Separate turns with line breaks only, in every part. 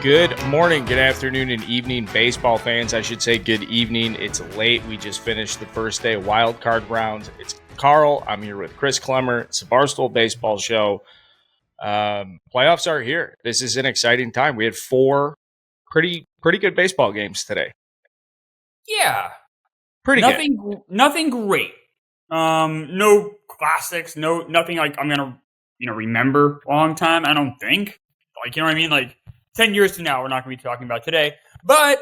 Good morning, good afternoon, and evening, baseball fans. I should say good evening. It's late. We just finished the first day of wild card rounds. It's Carl. I'm here with Chris Klemmer. It's a Barstool baseball show. Playoffs are here. This is an exciting time. We had four pretty good baseball games today.
Yeah,
pretty good.
Nothing great. No classics. Nothing like I'm gonna remember a long time. I don't think. Like, you know what I mean? Like 10 years from now, we're not going to be talking about today. But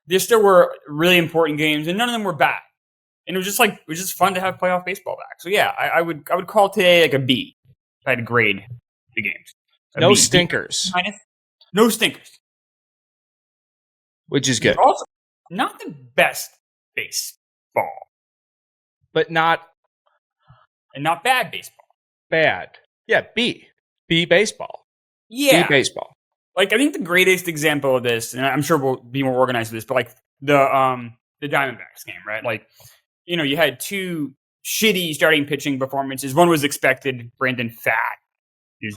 there still were really important games, and none of them were bad. And it was just fun to have playoff baseball back. So yeah, I would call today like a B if I had to grade the games.
No B. Stinkers.
No stinkers.
Which is good.
Also, not the best baseball.
But not
bad baseball.
Bad. Yeah, B. B baseball.
Yeah.
B baseball.
Like, I think the greatest example of this, and I'm sure we'll be more organized with this, but like the Diamondbacks game, right? Like, you had two shitty starting pitching performances. One was expected. Brandon Pfaadt, who's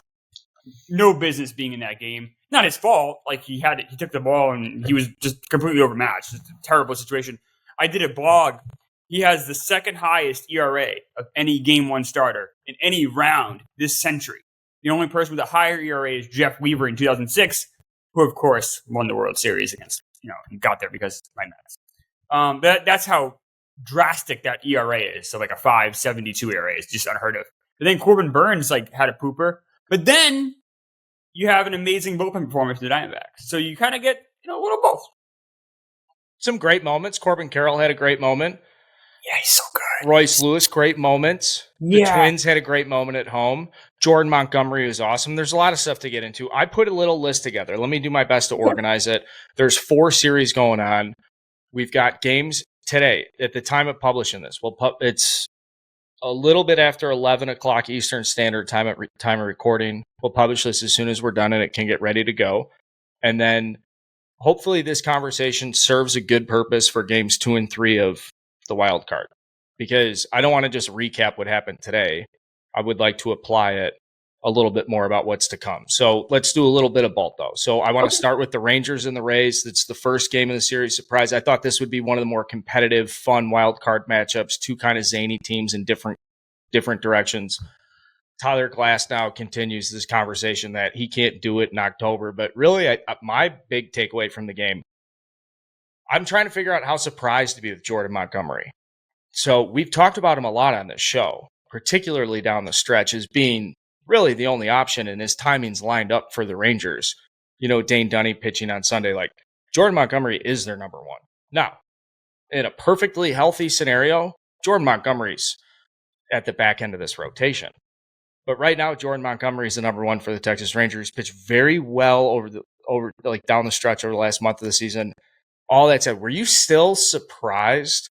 no business being in that game. Not his fault. Like, he took the ball and he was just completely overmatched. It's a terrible situation. I did a blog. He has the second highest ERA of any Game 1 starter in any round this century. The only person with a higher ERA is Jeff Weaver in 2006, who, of course, won the World Series against, and got there because of my Mets. That's how drastic that ERA is. So, like, a 5.72 ERA is just unheard of. But then Corbin Burns, had a pooper. But then you have an amazing bullpen performance for the Diamondbacks. So you kind of get, a little both.
Some great moments. Corbin Carroll had a great moment.
Yeah, he's so good.
Royce Lewis, great moments. The Twins had a great moment at home. Jordan Montgomery was awesome. There's a lot of stuff to get into. I put a little list together. Let me do my best to organize it. There's 4 series going on. We've got games today at the time of publishing this. It's a little bit after 11 o'clock Eastern Standard Time at time of recording. We'll publish this as soon as we're done and it can get ready to go. And then hopefully this conversation serves a good purpose for games 2 and 3 of the wild card, because I don't want to just recap what happened today. I would like to apply it a little bit more about what's to come. So let's do a little bit of both, though. So I want to start with the Rangers and the Rays. It's the first game of the series. Surprise. I thought this would be one of the more competitive, fun wild card matchups. Two kind of zany teams in different directions. Tyler Glasnow continues this conversation that he can't do it in October. But really, my big takeaway from the game, I'm trying to figure out how surprised to be with Jordan Montgomery. So we've talked about him a lot on this show, particularly down the stretch, as being really the only option, and his timing's lined up for the Rangers. Dane Dunning pitching on Sunday. Like, Jordan Montgomery is their number one. Now, in a perfectly healthy scenario, Jordan Montgomery's at the back end of this rotation. But right now, Jordan Montgomery is the number one for the Texas Rangers. Pitched very well over down the stretch over the last month of the season. All that said, were you still surprised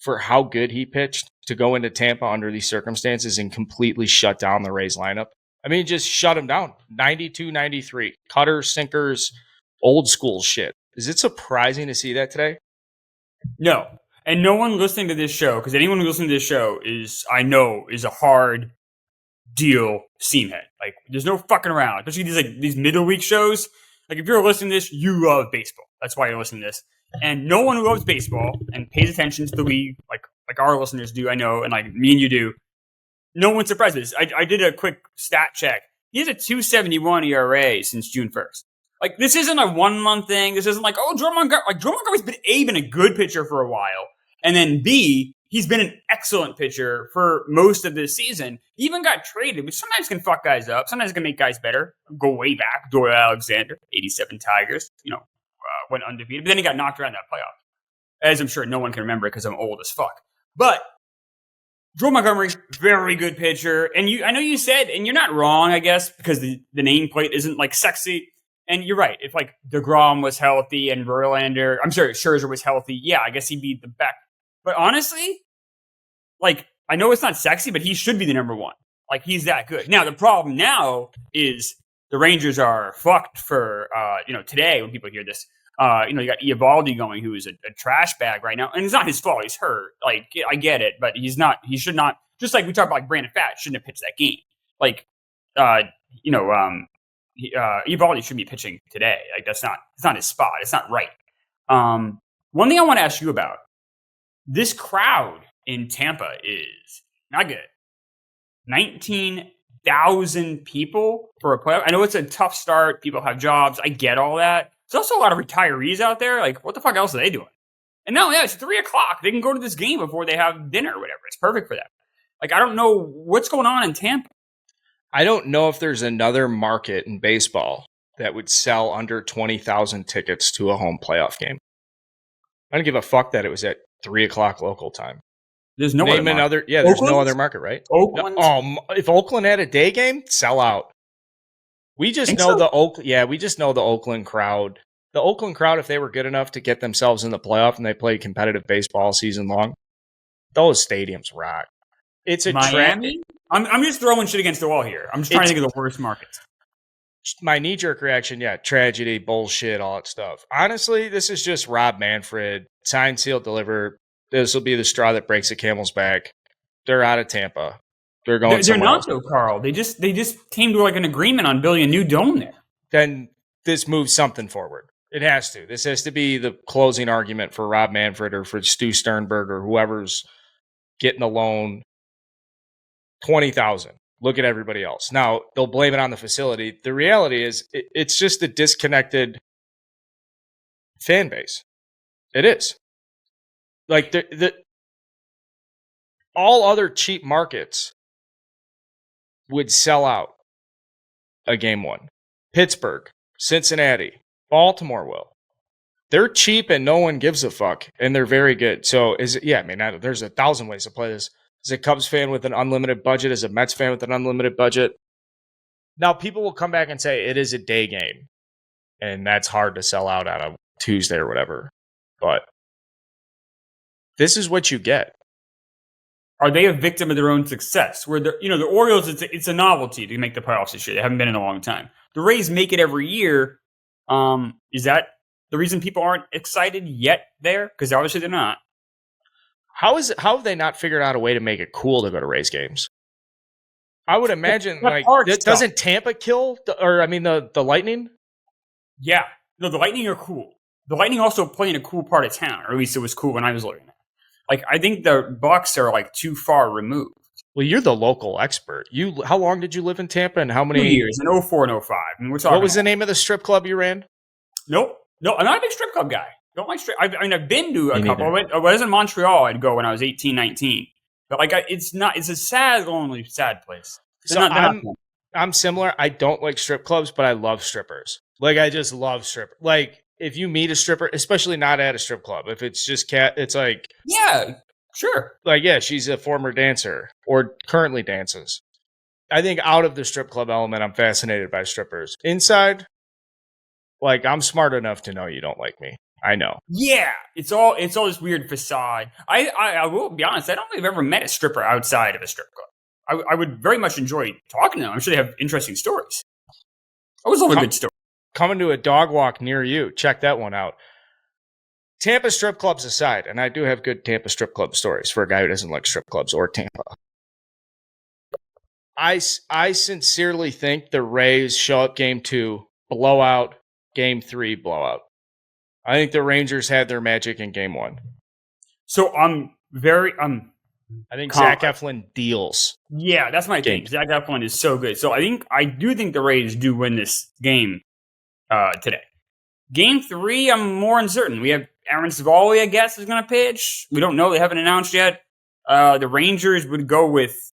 for how good he pitched to go into Tampa under these circumstances and completely shut down the Rays lineup? I mean, just shut him down. 92, 93. Cutters, sinkers, old school shit. Is it surprising to see that today?
No. And no one listening to this show, because anyone who listening to this show is a hard deal seamhead. Like, there's no fucking around. Especially these middle week shows. Like, if you're listening to this, you love baseball. That's why you're listening to this. And no one who loves baseball and pays attention to the league, like our listeners do, I know, and like me and you do, no one's surprised by this. I did a quick stat check. He has a 2.71 ERA since June 1st. Like, this isn't a 1 month thing. This isn't like, Jordan Montgomery. Like, Jordan Montgomery's been A, been a good pitcher for a while, and then B, he's been an excellent pitcher for most of this season. He even got traded, which sometimes can fuck guys up. Sometimes can make guys better. Go way back. Doyle Alexander, 87 Tigers, went undefeated. But then he got knocked around that playoff. As I'm sure no one can remember because I'm old as fuck. But Jordan Montgomery, very good pitcher. And I know you said, and you're not wrong, I guess, because the nameplate isn't like sexy. And you're right. If like DeGrom was healthy and Verlander, I'm sorry, Scherzer was healthy, yeah, I guess he'd be the back. But honestly, like, I know it's not sexy, but he should be the number one. Like, he's that good. Now, the problem now is the Rangers are fucked for, today when people hear this. You got Eovaldi going, who is a trash bag right now. And it's not his fault. He's hurt. Like, I get it, but he should not, just like we talked about, like Brandon Pfaadt shouldn't have pitched that game. Like, Eovaldi should be pitching today. Like it's not his spot. It's not right. One thing I want to ask you about, this crowd in Tampa is not good. 19,000 people for a playoff. I know it's a tough start. People have jobs. I get all that. There's also a lot of retirees out there. Like, what the fuck else are they doing? And no, yeah, it's 3:00. They can go to this game before they have dinner or whatever. It's perfect for them. Like, I don't know what's going on in Tampa.
I don't know if there's another market in baseball that would sell under 20,000 tickets to a home playoff game. I don't give a fuck that it was at 3:00 local time.
There's no
Name another. Yeah, there's no other market, right?
Oakland.
If Oakland had a day game, sell out. We just know we just know the Oakland crowd. The Oakland crowd, if they were good enough to get themselves in the playoff and they played competitive baseball season long, those stadiums rock. It's a
Miami. I'm just throwing shit against the wall here. I'm just trying to think of the worst markets.
My knee-jerk reaction, tragedy, bullshit, all that stuff. Honestly, this is just Rob Manfred, sign, seal, deliver. This will be the straw that breaks the camel's back. They're out of Tampa. They're going.
They're not though, Carl. They just came to like an agreement on building a new dome there.
Then this moves something forward. It has to. This has to be the closing argument for Rob Manfred or for Stu Sternberg or whoever's getting the loan. 20,000. Look at everybody else. Now, they'll blame it on the facility. The reality is it's just a disconnected fan base. It is. Like, all other cheap markets would sell out a game one. Pittsburgh, Cincinnati, Baltimore will. They're cheap and no one gives a fuck, and they're very good. So, there's 1,000 ways to play this. As a Cubs fan with an unlimited budget, as a Mets fan with an unlimited budget. Now, people will come back and say it is a day game, and that's hard to sell out on a Tuesday or whatever. But this is what you get.
Are they a victim of their own success? Where the Orioles, it's a novelty to make the playoffs this year. They haven't been in a long time. The Rays make it every year. Is that the reason people aren't excited yet there? Because obviously they're not.
How have they not figured out a way to make it cool to go to Rays games? I would imagine, doesn't Tampa kill the Lightning?
Yeah. No, the Lightning are cool. The Lightning also play in a cool part of town, or at least it was cool when I was living there. Like, I think the Bucks are like too far removed.
Well, you're the local expert. How long did you live in Tampa, and how many
2 years? In 04 and 05. I mean,
what was the name of the strip club you ran?
Nope. No, I'm not a big strip club guy. Don't like strip. I've been to a couple. I was in Montreal. I'd go when I was 18, 19. But it's a sad, lonely, sad place.
I'm similar. I don't like strip clubs, but I love strippers. Like, I just love strippers. Like, if you meet a stripper, especially not at a strip club, if it's just it's like,
yeah, sure.
Like, yeah, she's a former dancer or currently dances. I think out of the strip club element, I'm fascinated by strippers. Inside, like, I'm smart enough to know you don't like me. I know. Yeah,
it's all this weird facade. I will be honest. I don't think I've ever met a stripper outside of a strip club. I would very much enjoy talking to them. I'm sure they have interesting stories. I always love a good story.
Coming to a dog walk near you. Check that one out. Tampa strip clubs aside, and I do have good Tampa strip club stories for a guy who doesn't like strip clubs or Tampa. I sincerely think the Rays show up game 2, blowout, game 3, blowout. I think the Rangers had their magic in game 1.
So I
think Zach Eflin deals.
Yeah, that's my thing. Zach Eflin is so good. So I do think the Rays do win this game today. Game 3, I'm more uncertain. We have Aaron Civale, I guess, is going to pitch. We don't know. They haven't announced yet. The Rangers would go with,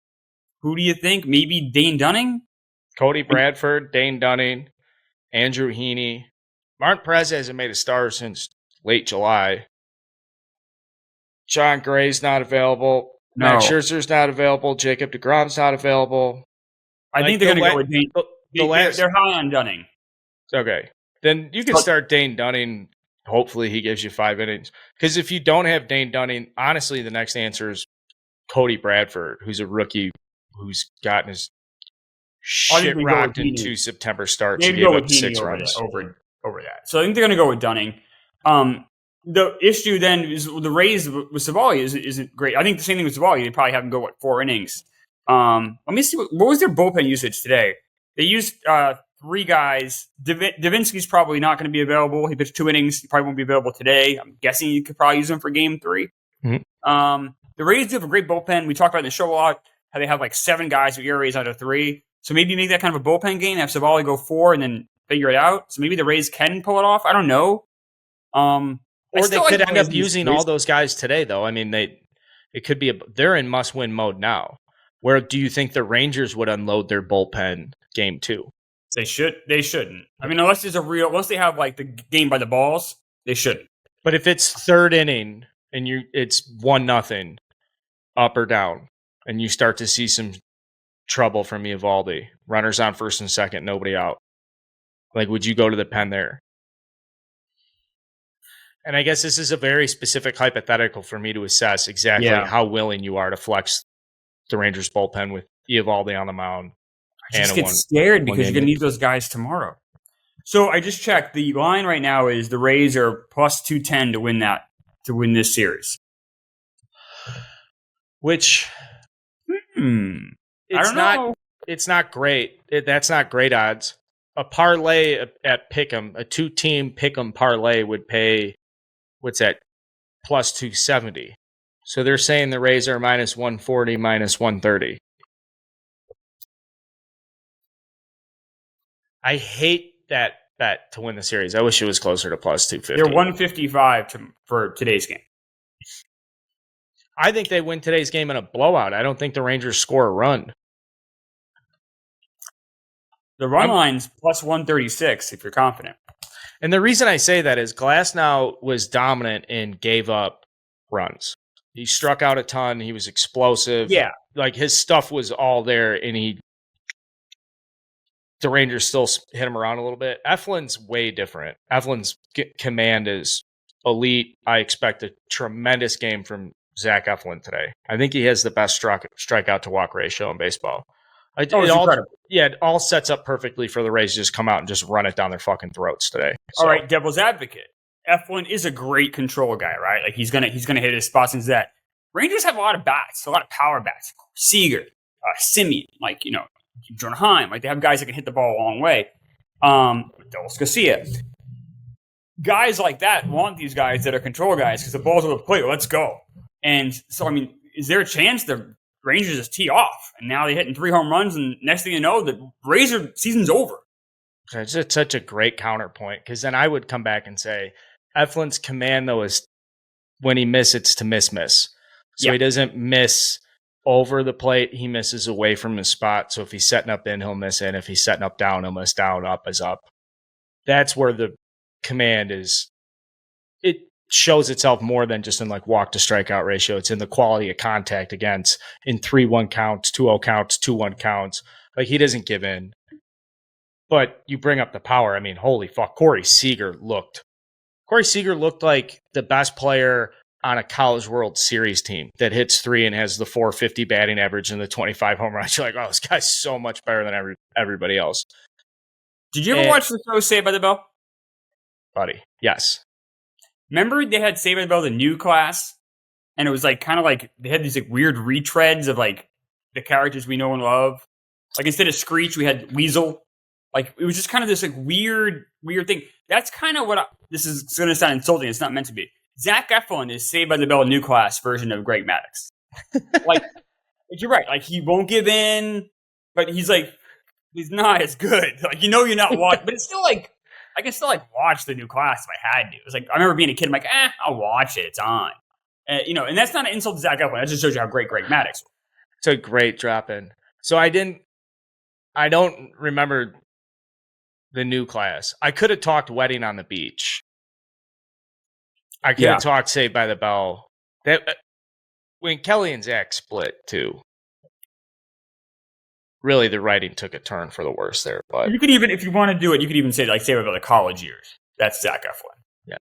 who do you think? Maybe Dane Dunning?
Cody Bradford, Dane Dunning, Andrew Heaney. Martin Perez hasn't made a start since late July. John Gray's not available. No. Max Scherzer's not available. Jacob deGrom's not available.
I think they're going to go with Dane. They're high on Dunning.
Okay. Then you can start Dane Dunning. Hopefully he gives you 5 innings. Because if you don't have Dane Dunning, honestly, the next answer is Cody Bradford, who's a rookie who's gotten his shit rocked in 2 September starts.
Maybe go with 6 runs. Over that. So I think they're going to go with Dunning. The issue then is the Rays with Civale isn't great. I think the same thing with Civale. They probably have him go, 4 innings. Let me see. What was their bullpen usage today? They used three guys. Davinsky's probably not going to be available. He pitched 2 innings. He probably won't be available today. I'm guessing you could probably use him for game 3.
Mm-hmm.
The Rays do have a great bullpen. We talked about in the show a lot how they have like 7 guys with ERAs out of 3. So maybe make that kind of a bullpen game. Have Savali go 4 and then figure it out. So maybe the Rays can pull it off. I don't know.
Or they could end up using all those guys today, though. I mean, it could be they're in must-win mode now. Where do you think the Rangers would unload their bullpen game 2?
They shouldn't. I mean, unless they have like the game by the balls, they shouldn't.
But if it's 3rd inning and it's 1-0 up or down, and you start to see some trouble from Eovaldi, runners on 1st and 2nd, nobody out. Like, would you go to the pen there? And I guess this is a very specific hypothetical for me to assess exactly how willing you are to flex the Rangers bullpen with Eovaldi on the mound.
I just get scared because you're going to need those guys tomorrow. So I just checked. The line right now is the Rays are plus 210 to win this series.
Which,
I don't know.
It's not great. That's not great odds. A parlay at Pick'em, a 2-team Pick'em parlay would pay, what's that, plus 270. So they're saying the Rays are minus 140, minus 130. I hate that bet to win the series. I wish it was closer to plus 250.
They're 155 for today's game.
I think they win today's game in a blowout. I don't think the Rangers score a run.
The run line's plus 136 if you're confident.
And the reason I say that is Glasnow was dominant and gave up runs. He struck out a ton. He was explosive.
Yeah.
Like his stuff was all there, and the Rangers still hit him around a little bit. Eflin's way different. Eflin's command is elite. I expect a tremendous game from Zach Eflin today. I think he has the best strikeout to walk ratio in baseball. It all sets up perfectly for the Rays to just come out and just run it down their fucking throats today. So.
All right, devil's advocate. Eflin is a great control guy, right? Like he's gonna hit his spots into that. Rangers have a lot of bats, a lot of power bats. Seager, Simeon, Jordan Heim. Like they have guys that can hit the ball a long way. Delos Garcia. Guys like that want these guys that are control guys because the ball's on the plate. Let's go. And so, I mean, is there a chance the Rangers just tee off and now they're hitting 3 home runs and next thing you know, the Razor season's over?
It's just such a great counterpoint because then I would come back and say Eflin's command, though, is when he misses, it's to miss. So he doesn't miss over the plate. He misses away from his spot. So if he's setting up in, he'll miss in. If he's setting up down, he'll miss down. Up is up. That's where the command is. It shows itself more than just in like walk to strikeout ratio. It's in the quality of contact against in 3-1 counts, 2-0 counts, 2-1 counts. Like he doesn't give in. But you bring up the power. I mean, holy fuck. Corey Seager looked like the best player on a College World Series team that hits 3 and has the 450 batting average and the 25 home runs. You're like, oh, this guy's so much better than everybody else.
Did you ever watch the show Saved by the Bell?
Buddy, yes.
Remember they had Saved by the Bell, the new class? And it was like kind of like they had these like weird retreads of like the characters we know and love. Like instead of Screech, we had Weasel. Like it was just kind of this like weird thing. That's kind of what this is going to sound insulting. It's not meant to be. Zach Eflin is Saved by the Bell new class version of Greg Maddux. Like you're right. Like he won't give in, but he's not as good. Like you're not watching, but it's still like I can still like watch the new class if I had to. It was like I remember being a kid. I'm like, I'll watch it. It's on. And that's not an insult to Zach Eflin. That just shows you how great Greg Maddux was.
It's a great drop in. So I don't remember the new class. I could have talked Wedding on the Beach. I could have talked Saved by the Bell. That when Kelly and Zach split too. Really, the writing took a turn for the worse there. But
you could even, if you want to do it, you could even say like Saved by the college years. That's Zach Eflin.
Yes.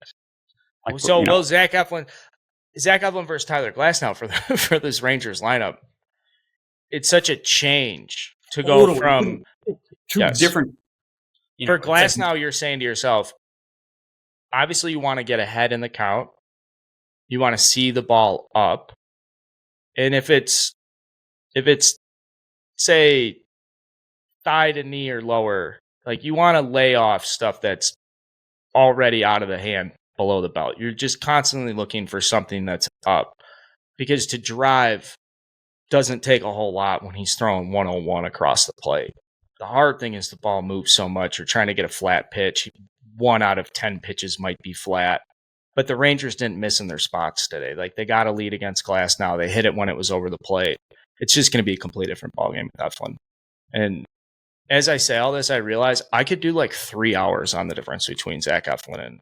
Like, so will Zach Eflin versus Tyler Glasnow for this Rangers lineup? It's such a change to go from
two different.
For Glasnow, you're saying to yourself, obviously you want to get ahead in the count. You want to see the ball up. And if it's say thigh to knee or lower, Like, you want to lay off stuff that's already out of the hand below the belt. You're just constantly looking for something that's up, because to drive doesn't take a whole lot when he's throwing 101 across the plate. The hard thing is the ball moves so much. You're trying to get a flat pitch. 1 out of 10 pitches might be flat. But the Rangers didn't miss in their spots today. Like, they got a lead against Glass now. They hit it when it was over the plate. It's just going to be a complete different ballgame with Eflin. And as I say all this, I realize I could do like 3 hours on the difference between Zach Eflin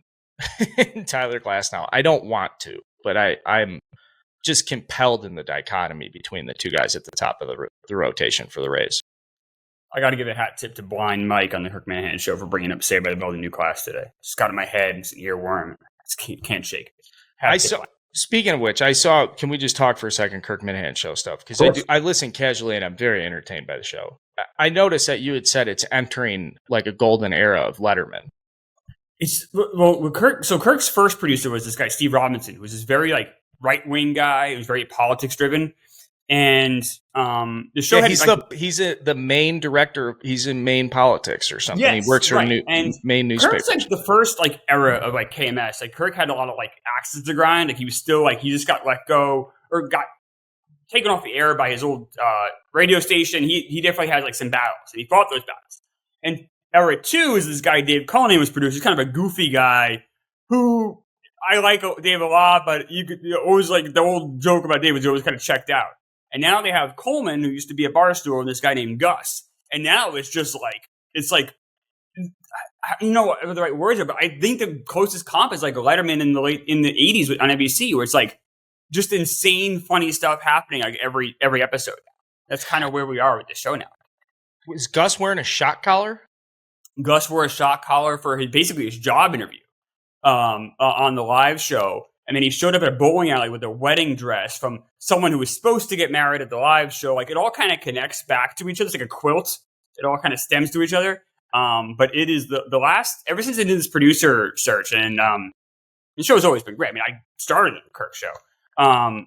and Tyler Glass now. I don't want to, but I'm just compelled in the dichotomy between the two guys at the top of the rotation for the Rays.
I got to give a hat tip to Blind Mike on the Kirk Minahan show for bringing up Saved by the Bell, the new class today. Just got in my head. It's an earworm. Can't shake it.
Speaking of which, I saw, can we just talk for a second, Kirk Minahan show stuff? Because I listen casually and I'm very entertained by the show. I noticed that you had said it's entering like a golden era of Letterman.
Kirk's first producer was this guy, Steve Robinson, who was this very like right-wing guy. He was very politics-driven. And the show
he's the main director. He's in Maine politics or something.
Yes,
he works for Maine newspapers.
Kirk's like the first like era of like KMS. Like Kirk had a lot of like axes to grind. Like he was still like, he just got let go or got taken off the air by his old radio station. He definitely had like some battles, and he fought those battles. And era 2 is this guy Dave Cullinane was produced. He's kind of a goofy guy who I like Dave a lot, but you always like the old joke about Dave was always kind of checked out. And now they have Coleman, who used to be at Barstool, and this guy named Gus. And now it's just like, you know what the right words are, but I think the closest comp is like Letterman in the 80s on NBC, where it's like just insane, funny stuff happening like every episode. That's kind of where we are with the show now.
Was Gus wearing a shot collar?
Gus wore a shot collar for his job interview on the live show. And then he showed up at a bowling alley with a wedding dress from someone who was supposed to get married at the live show. Like, it all kind of connects back to each other. It's like a quilt. It all kind of stems to each other. But it is the last, ever since I did this producer search, and the show's always been great. I mean, I started at the Kirk show.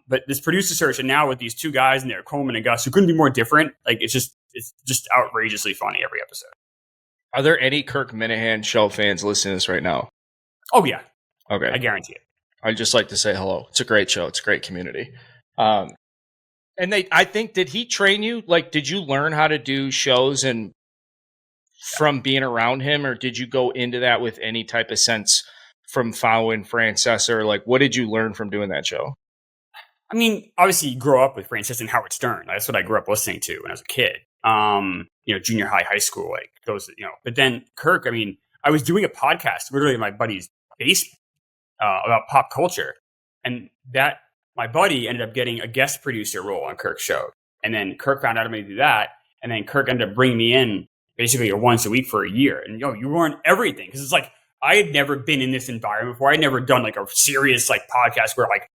But this producer search, and now with these two guys in there, Coleman and Gus, who couldn't be more different. Like, it's just outrageously funny every episode.
Are there any Kirk Minahan show fans listening to this right now?
Oh, yeah.
Okay.
I guarantee it.
I'd just like to say hello. It's a great show. It's a great community. And I think, did he train you? Like, did you learn how to do shows and from being around him, or did you go into that with any type of sense from following Francesa? Or like, what did you learn from doing that show?
I mean, obviously you grow up with Francesa and Howard Stern. That's what I grew up listening to when I was a kid. Junior high school, like those, but then Kirk, I mean, I was doing a podcast literally in my buddy's basement about pop culture. And that my buddy ended up getting a guest producer role on Kirk's show. And then Kirk found out I'm going to do that. And then Kirk ended up bringing me in basically once a week for a year. And you learn everything. Because it's like, I had never been in this environment before. I'd never done like a serious like podcast where like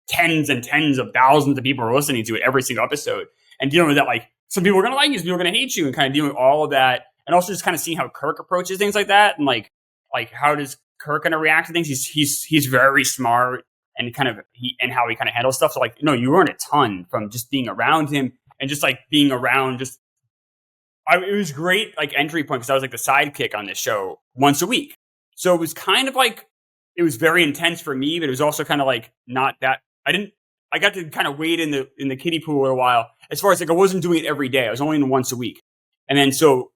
tens and tens of thousands of people are listening to it every single episode. And dealing with that, like some people are going to like you, some people are going to hate you, and kind of dealing with all of that. And also just kind of seeing how Kirk approaches things like that. And like how does Kirk going to react to things? He's very smart, and how he kind of handles stuff. So you learn a ton from just being around him, and just like being around. It was great entry point, because I was like the sidekick on this show once a week. So it was kind of like, it was very intense for me, but it was also kind of like not that I got to kind of wade in the kiddie pool for a while. As far as I wasn't doing it every day. I was only in once a week, and then so.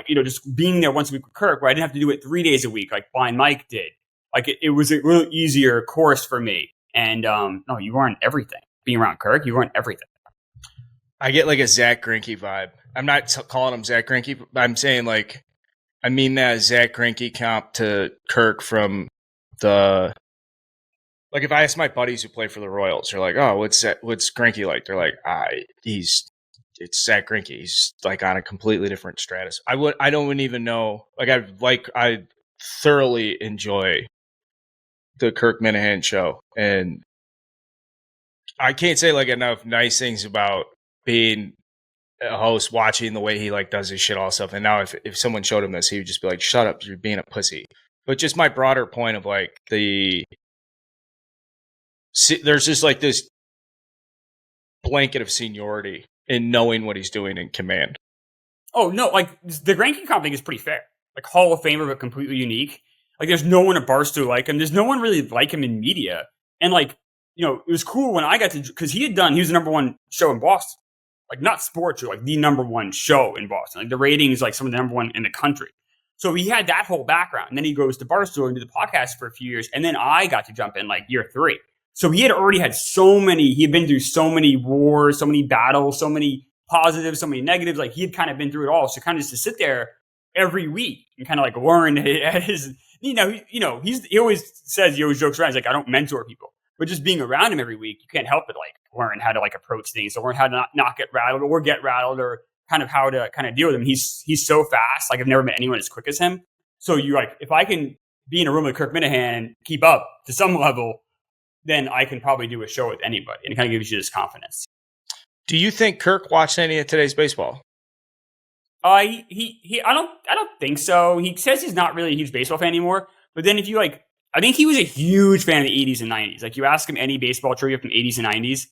Just being there once a week with Kirk, where I didn't have to do it 3 days a week like Blind Mike did. Like it was a little easier course for me. And no, you learn everything. Being around Kirk, you learn everything.
I get like a Zach Greinke vibe. I'm not calling him Zach Greinke, but I'm saying I mean that Zach Greinke comp to Kirk from the. Like if I ask my buddies who play for the Royals, they're like, "Oh, what's Greinke like?" They're like, It's Zach Greinke. He's like on a completely different stratus. I don't even know. I thoroughly enjoy the Kirk Minahan show, and I can't say enough nice things about being a host, watching the way he does his shit, all stuff. And now if someone showed him this, he would just be like, "Shut up, you're being a pussy." But just my broader point of there's just this blanket of seniority in knowing what he's doing in command.
Oh, no, like, the ranking comp thing is pretty fair. Like, Hall of Famer, but completely unique. Like, there's no one at Barstool like him. There's no one really like him in media. And, like, it was cool when I got to, because he was the number one show in Boston. Like, not sports show, like the number one show in Boston. Like, the ratings, like, some of the number one in the country. So he had that whole background. And then he goes to Barstool and do the podcast for a few years. And then I got to jump in, like, year 3. So he had already had he had been through so many wars, so many battles, so many positives, so many negatives. Like, he had kind of been through it all. So kind of just to sit there every week and kind of like learn at his, he always says, he always jokes around. He's like, I don't mentor people, but just being around him every week, you can't help but like learn how to like approach things, or learn how to not get rattled or get rattled, or kind of how to kind of deal with him. He's so fast. Like, I've never met anyone as quick as him. So you like, if I can be in a room with Kirk Minahan and keep up to some level, then I can probably do a show with anybody, and it kind of gives you this confidence.
Do you think Kirk watched any of today's baseball?
I don't think so. He says he's not really a huge baseball fan anymore. But then if you like, I think he was a huge fan of the 80s and 90s. Like, you ask him any baseball trivia from 80s and 90s.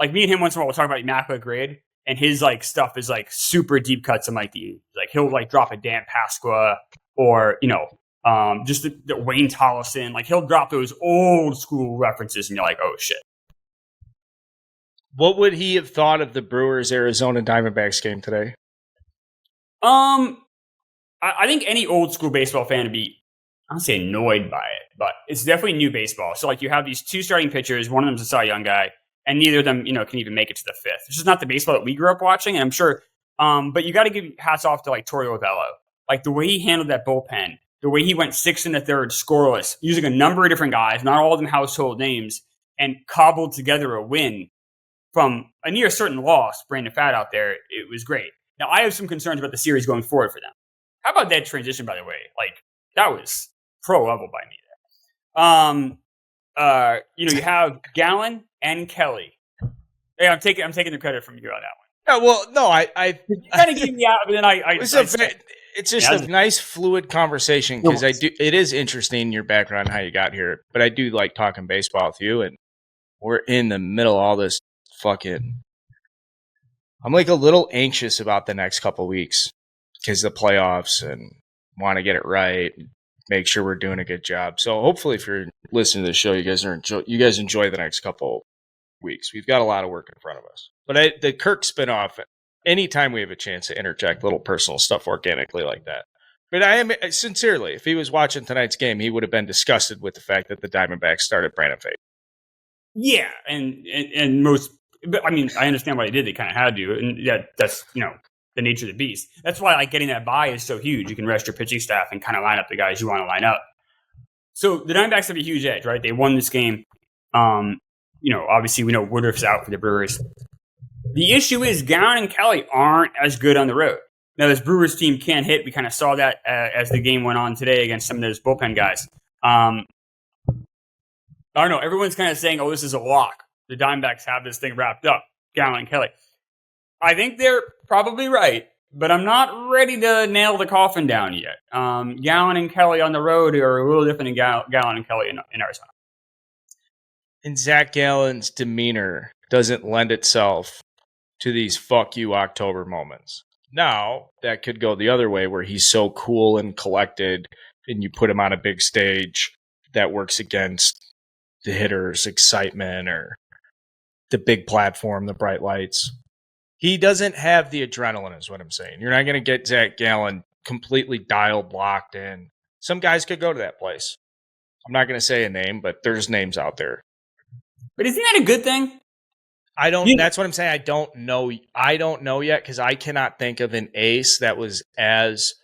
Like, me and him once in a while, we'll talk about Immaculate Grade, and his like stuff is like super deep cuts in like he'll like drop a Dan Pasqua, or just the Wayne Tollefson. Like, he'll drop those old school references, and you're like, oh shit.
What would he have thought of the Brewers Arizona Diamondbacks game today?
I think any old school baseball fan would be, I don't say annoyed by it, but it's definitely new baseball. So like, you have these 2 starting pitchers, one of them's a Cy Young guy, and neither of them, can even make it to the 5th. It's just not the baseball that we grew up watching, and I'm sure. But you got to give hats off to like Torey Lovullo, like the way he handled that bullpen, the way he went 6 in the 3rd scoreless, using a number of different guys, not all of them household names, and cobbled together a win from a near certain loss. Brandon Pfaadt out there, it was great. Now, I have some concerns about the series going forward for them. How about that transition, by the way? Like, that was pro level by me there. You have Gallen and Kelly. Yeah, I'm taking the credit from you on that one.
Yeah, well, no, I
kind of gave me out, but then
it's just a nice fluid conversation, because it is interesting your background, how you got here, but I do like talking baseball with you, and we're in the middle of all this fucking. I'm like a little anxious about the next couple of weeks because the playoffs, and want to get it right, make sure we're doing a good job. So hopefully, if you're listening to the show, you guys enjoy the next couple weeks. We've got a lot of work in front of us. But the Kirk spinoff, anytime we have a chance to interject little personal stuff organically like that. But I am sincerely, if he was watching tonight's game, he would have been disgusted with the fact that the Diamondbacks started Brandon Pfaadt.
Yeah, and most. But I mean, I understand why they did. They kind of had to, and that's the nature of the beast. That's why like getting that bye is so huge. You can rest your pitching staff and kind of line up the guys you want to line up. So the Diamondbacks have a huge edge, right? They won this game. Obviously we know Woodruff's out for the Brewers. The issue is Gallen and Kelly aren't as good on the road. Now this Brewers team can't hit. We kind of saw that as the game went on today against some of those bullpen guys. I don't know. Everyone's kind of saying, "Oh, this is a lock. The Diamondbacks have this thing wrapped up." Gallen and Kelly. I think they're probably right, but I'm not ready to nail the coffin down yet. Gallen and Kelly on the road are a little different than Gallen and Kelly in Arizona.
And Zach Gallen's demeanor doesn't lend itself to these fuck you October moments. Now, that could go the other way, where he's so cool and collected, and you put him on a big stage that works against the hitter's excitement or the big platform, the bright lights. He doesn't have the adrenaline, is what I'm saying. You're not going to get Zach Gallen completely dialed, locked in. Some guys could go to that place. I'm not going to say a name, but there's names out there.
But isn't that a good thing?
That's what I'm saying. I don't know yet, because I cannot think of an ace that was as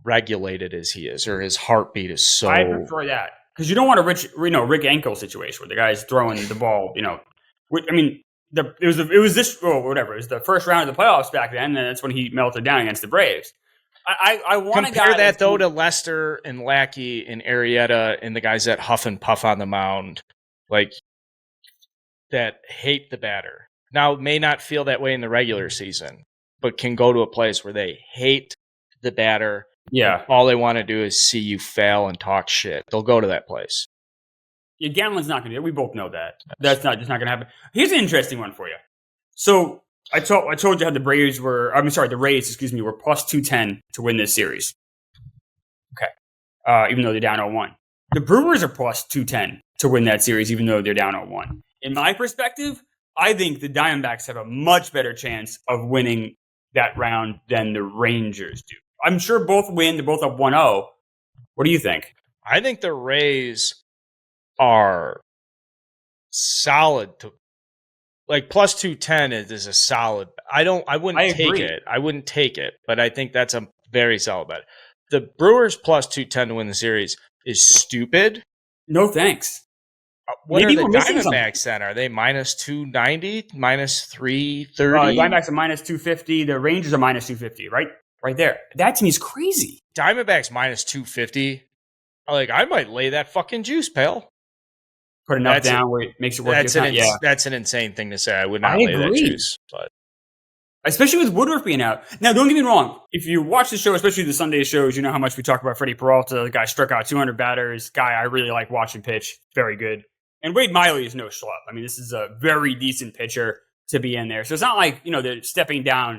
regulated as he is, or his heartbeat is so.
I prefer that, because you don't want a Rick Ankle situation where the guy's throwing the ball. I mean, it was the first round of the playoffs back then, and that's when he melted down against the Braves. I want to
compare that though to Lester and Lackey and Arrieta and the guys that huff and puff on the mound, like that hate the batter. Now, may not feel that way in the regular season, but can go to a place where they hate the batter.
Yeah,
all they want to do is see you fail and talk shit. They'll go to that place.
Yeah, Gallen's not going to do it. We both know that. That's just not going to happen. Here's an interesting one for you. So I told you how the Braves were. The Rays, were plus 210 to win this series. Okay, even though they're down 0-1. The Brewers are plus 210 to win that series, even though they're down 0-1. In my perspective, I think the Diamondbacks have a much better chance of winning that round than the Rangers do. I'm sure both win. They're both up 1-0. What do you think?
I think the Rays are solid to like plus 210 is a solid. I wouldn't take it. I wouldn't take it, but I think that's a very solid bet. The Brewers plus 210 to win the series is stupid.
No thanks.
What Maybe are the Diamondbacks then? Are they minus 290, minus 330?
The Diamondbacks are minus 250. The Rangers are minus 250, right there. That to me is crazy.
Diamondbacks minus 250. Like, I might lay that fucking juice, pal.
Put enough down where it makes it worth
That's an insane thing to say. I would not lay that juice. But
especially with Woodruff being out. Now, don't get me wrong. If you watch the show, especially the Sunday shows, you know how much we talk about Freddie Peralta. The guy struck out 200 batters. Guy I really like watching pitch. Very good. And Wade Miley is no schlub. I mean, this is a very decent pitcher to be in there. So it's not like, they're stepping down.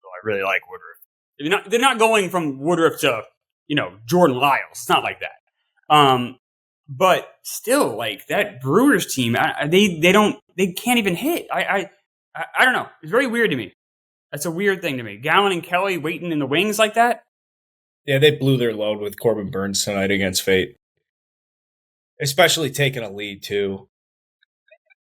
Oh, I really like Woodruff. They're not going from Woodruff to, Jordan Lyles. It's not like that. But still, like, that Brewers team, they can't even hit. I don't know. It's very weird to me. That's a weird thing to me. Gallen and Kelly waiting in the wings like that.
Yeah, they blew their load with Corbin Burns tonight against Fate. Especially taking a lead, too.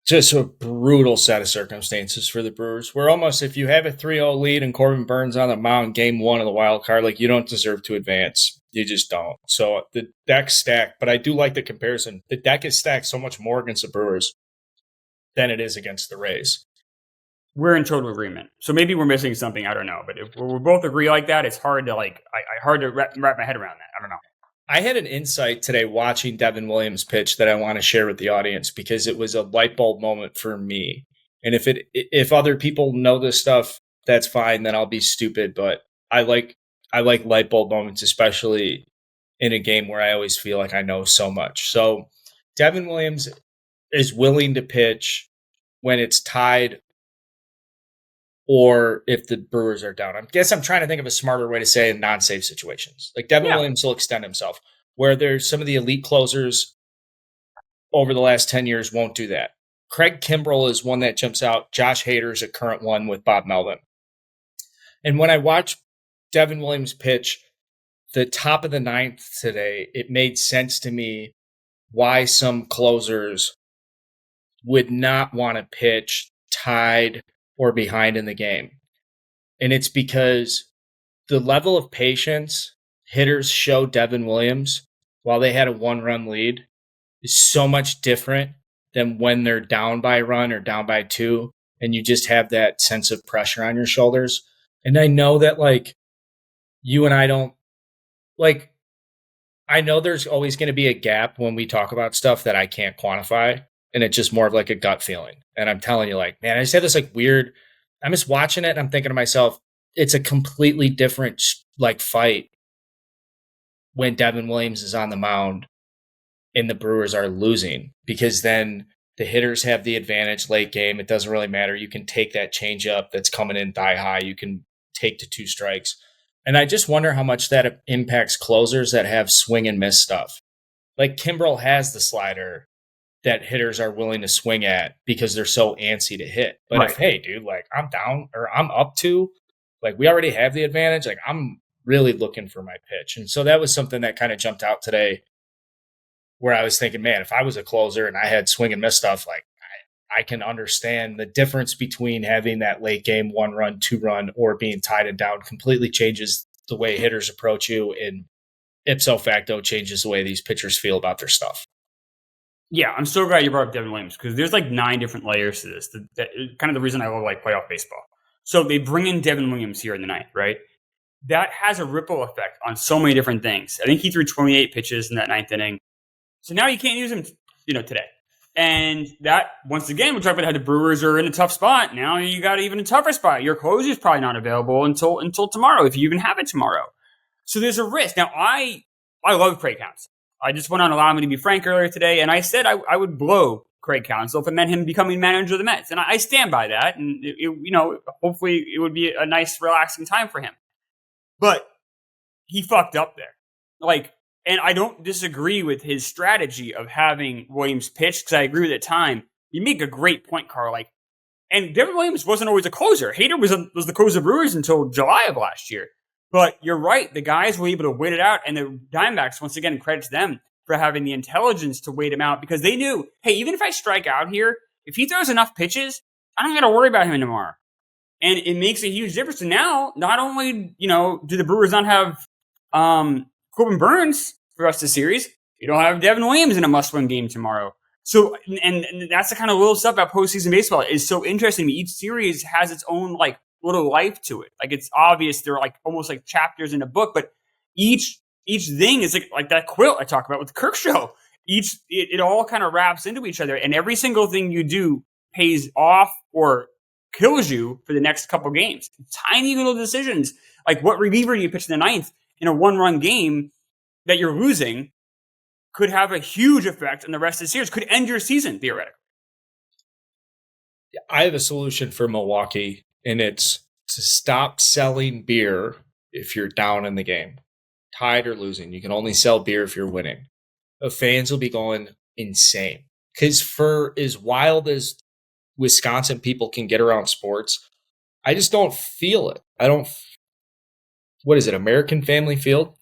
Just a brutal set of circumstances for the Brewers. Where almost, if you have a 3-0 lead and Corbin Burns on the mound game 1 of the wild card, like, you don't deserve to advance. You just don't. So the deck's stacked, but I do like the comparison. The deck is stacked so much more against the Brewers than it is against the Rays.
We're in total agreement. So maybe we're missing something. I don't know. But if we both agree like that, it's hard to hard to wrap my head around that. I don't know.
I had an insight today watching Devin Williams pitch that I want to share with the audience because it was a light bulb moment for me. And if other people know this stuff, that's fine. Then I'll be stupid. But I like light bulb moments, especially in a game where I always feel like I know so much. So Devin Williams is willing to pitch when it's tied or if the Brewers are down. I guess I'm trying to think of a smarter way to say in non-safe situations. Like Devin Williams will extend himself, where there's some of the elite closers over the last 10 years won't do that. Craig Kimbrell is one that jumps out. Josh Hader's a current one with Bob Melvin. And when I watch Devin Williams pitch the top of the 9th today, it made sense to me why some closers would not want to pitch tied or behind in the game. And it's because the level of patience hitters show Devin Williams while they had a 1-run lead is so much different than when they're down by a run or down by 2, and you just have that sense of pressure on your shoulders. And I know that, like, you and I don't, like, I know there's always going to be a gap when we talk about stuff that I can't quantify, and it's just more of like a gut feeling. And I'm telling you, like, man, I just have this like weird, I'm just watching it and I'm thinking to myself, it's a completely different like fight when Devin Williams is on the mound and the Brewers are losing, because then the hitters have the advantage late game. It doesn't really matter. You can take that change up that's coming in thigh high. You can take to 2 strikes. And I just wonder how much that impacts closers that have swing and miss stuff. Like Kimbrell has the slider that hitters are willing to swing at because they're so antsy to hit. But if, hey, dude, like I'm down or I'm up to, like we already have the advantage, like I'm really looking for my pitch. And so that was something that kind of jumped out today where I was thinking, man, if I was a closer and I had swing and miss stuff, like I can understand the difference between having that late game 1-run, 2-run, or being tied and down completely changes the way hitters approach you, and ipso facto changes the way these pitchers feel about their stuff.
Yeah, I'm so glad you brought up Devin Williams because there's like 9 different layers to this. That kind of the reason I love like playoff baseball. So they bring in Devin Williams here in the 9th, right? That has a ripple effect on so many different things. I think he threw 28 pitches in that 9th inning. So now you can't use him, today. And that, once again, we're talking about how the Brewers are in a tough spot. Now you got even a tougher spot. Your closer is probably not available until tomorrow, if you even have it tomorrow. So there's a risk. Now, I love Craig Counts. I just went on Allow Me to Be Frank earlier today, and I said I would blow Craig Counsell if it meant him becoming manager of the Mets. And I stand by that. And, hopefully it would be a nice, relaxing time for him. But he fucked up there. And I don't disagree with his strategy of having Williams pitch, because I agree with it at the time. You make a great point, Carl. And Devin Williams wasn't always a closer. Hader was the closer of Brewers until July of last year. But you're right. The guys were able to wait it out. And the Diamondbacks, once again, credit to them for having the intelligence to wait him out, because they knew, hey, even if I strike out here, if he throws enough pitches, I don't got to worry about him tomorrow. And it makes a huge difference. And now, not only, do the Brewers not have Corbin Burns for the rest of the series, you don't have Devin Williams in a must-win game tomorrow. So, and that's the kind of little stuff about postseason baseball is so interesting. Each series has its own little life to it. It's obvious they're almost like chapters in a book, but each thing is like that quilt I talk about with the Kirk show. It all kind of wraps into each other, and every single thing you do pays off or kills you for the next couple games. Tiny little decisions, like what reliever do you pitch in the ninth in a one-run game that you're losing, could have a huge effect on the rest of the series, could end your season, theoretically.
I have a solution for Milwaukee, and it's to stop selling beer if you're down in the game. Tied or losing. You can only sell beer if you're winning. The fans will be going insane. Because for as wild as Wisconsin people can get around sports, I just don't feel it. What is it, American Family Field?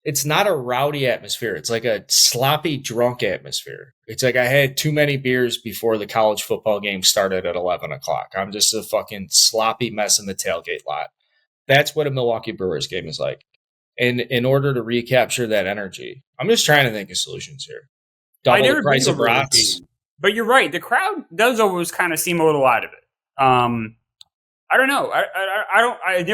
It's not a rowdy atmosphere. It's like a sloppy, drunk atmosphere. It's like I had too many beers before the college football game started at 11 o'clock. I'm just a fucking sloppy mess in the tailgate lot. That's what a Milwaukee Brewers game is like. And in order to recapture that energy, I'm just trying to think of solutions here. Double the price of brats.
But you're right. The crowd does always kind of seem a little out of it. I don't know. I've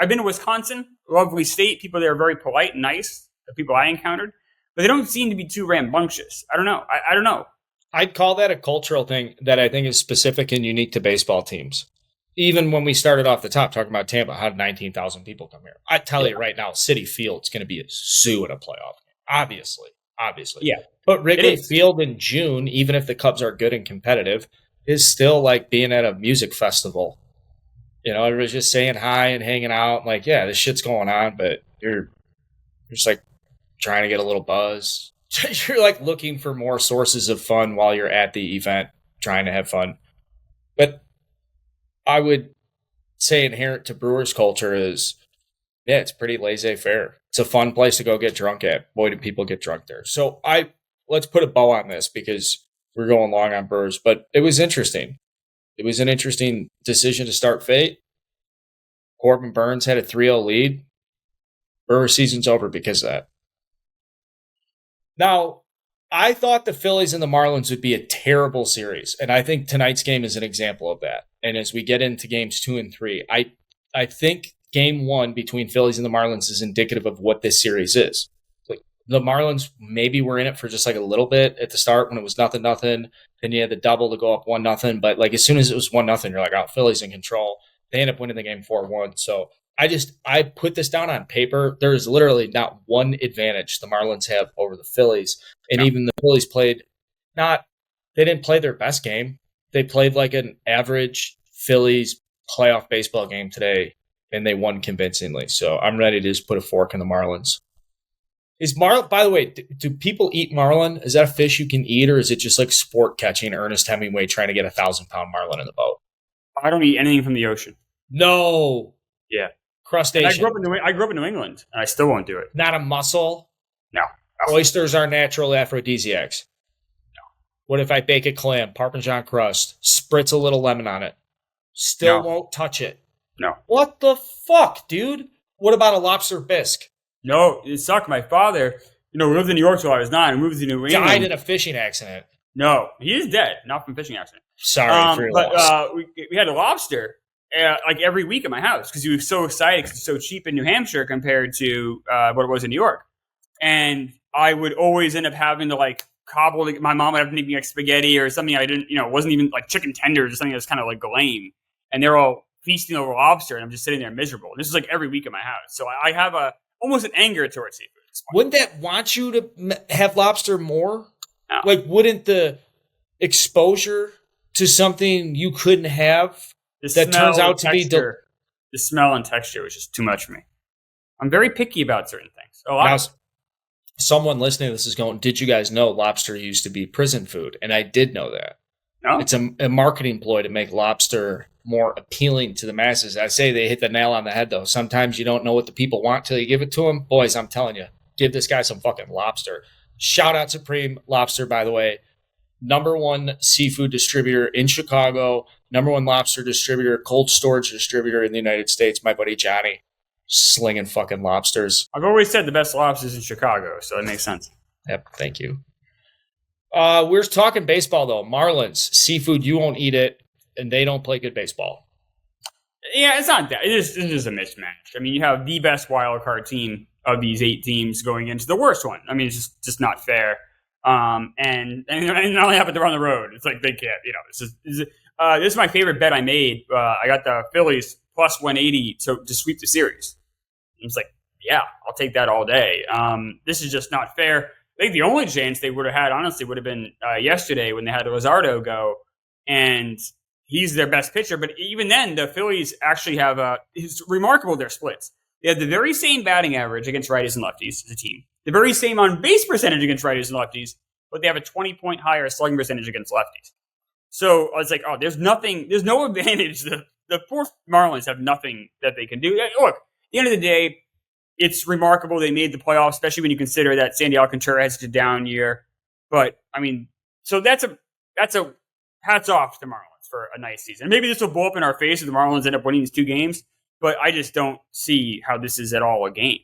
been to Wisconsin, lovely state. People there are very polite and nice, the people I encountered, but they don't seem to be too rambunctious. I don't know. I don't know.
I'd call that a cultural thing that I think is specific and unique to baseball teams. Even when we started off the top talking about Tampa, how did 19,000 people come here? I tell you right now, Citi Field's going to be a zoo in a playoff game. Obviously.
Yeah.
But Wrigley Field in June, even if the Cubs are good and competitive, is still like being at a music festival. Everybody's just saying hi and hanging out. This shit's going on, but you're just trying to get a little buzz. You're looking for more sources of fun while you're at the event, trying to have fun. But I would say inherent to Brewers culture is, it's pretty laissez-faire. It's a fun place to go get drunk at. Boy, do people get drunk there. So let's put a bow on this because we're going long on Brewers, but it was interesting. It was an interesting decision to start fate. Corbin Burns had a 3-0 lead. Brewers season's over because of that. Now, I thought the Phillies and the Marlins would be a terrible series, and I think tonight's game is an example of that. And as we get into games 2 and 3, I think game 1 between Phillies and the Marlins is indicative of what this series is. The Marlins maybe were in it for just a little bit at the start when it was 0-0. Then you had the double to go up 1-0. But as soon as it was 1-0, you're oh, Philly's in control. They end up winning the game 4-1. So I put this down on paper. There is literally not one advantage the Marlins have over the Phillies. And even the Phillies they didn't play their best game. They played an average Phillies playoff baseball game today, and they won convincingly. So I'm ready to just put a fork in the Marlins. By the way, do people eat marlin? Is that a fish you can eat, or is it just sport catching Ernest Hemingway trying to get 1,000-pound marlin in the boat?
I don't eat anything from the ocean.
No.
Yeah.
Crustacean.
I grew up in New England, and I still won't do it.
Not a mussel?
No.
Oysters are natural aphrodisiacs.
No.
What if I bake a clam, Parmesan crust, spritz a little lemon on it? Still won't touch it.
No.
What the fuck, dude? What about a lobster bisque?
No, it sucked. My father, we lived in New York till I was 9 and moved to New England.
Died in a fishing accident.
No, he is dead, not from a fishing accident.
Sorry for your loss.
We had a lobster every week at my house because he was so excited because it's so cheap in New Hampshire compared to what it was in New York. And I would always end up having to cobble. My mom would have to make me spaghetti or something I didn't, wasn't even chicken tenders or something that was kind of lame. And they're all feasting over lobster, and I'm just sitting there miserable. And this is every week at my house. So I have almost an anger towards seafood.
Wouldn't that want you to have lobster more?
No.
Wouldn't the exposure to something you couldn't have that turns out to be
the smell and texture was just too much for me. I'm very picky about certain things.
Now, someone listening to this is going, did you guys know lobster used to be prison food? And I did know that. No. It's a marketing ploy to make lobster more appealing to the masses. I say they hit the nail on the head, though. Sometimes you don't know what the people want till you give it to them. Boys, I'm telling you, give this guy some fucking lobster. Shout out Supreme Lobster, by the way. #1 seafood distributor in Chicago. #1 lobster distributor, cold storage distributor in the United States. My buddy Johnny, slinging fucking lobsters.
I've always said the best lobsters in Chicago, so it makes sense.
Yep, thank you. We're talking baseball, though. Marlins, seafood, you won't eat it, and they don't play good baseball.
Yeah, it's not that. It's just a mismatch. I mean, you have the best wild card team of these 8 teams going into the worst one. I mean, it's just not fair. And not only happen they're on the road. It's like they can't. This is my favorite bet I made. I got the Phillies plus 180 to sweep the series. It's like, yeah, I'll take that all day. This is just not fair. I think the only chance they would have had, honestly, would have been yesterday when they had Luzardo go, and he's their best pitcher. But even then, the Phillies actually have it's remarkable their splits. They have the very same batting average against righties and lefties as a team, the very same on base percentage against righties and lefties, but they have a 20-point higher slugging percentage against lefties. So I was like, oh, there's no advantage. The poor Marlins have nothing that they can do. Look, at the end of the day, it's remarkable they made the playoffs, especially when you consider that Sandy Alcantara has a down year. But I mean, so that's a hats off to the Marlins for a nice season. Maybe this will blow up in our face if the Marlins end up winning these 2 games, but I just don't see how this is at all a game.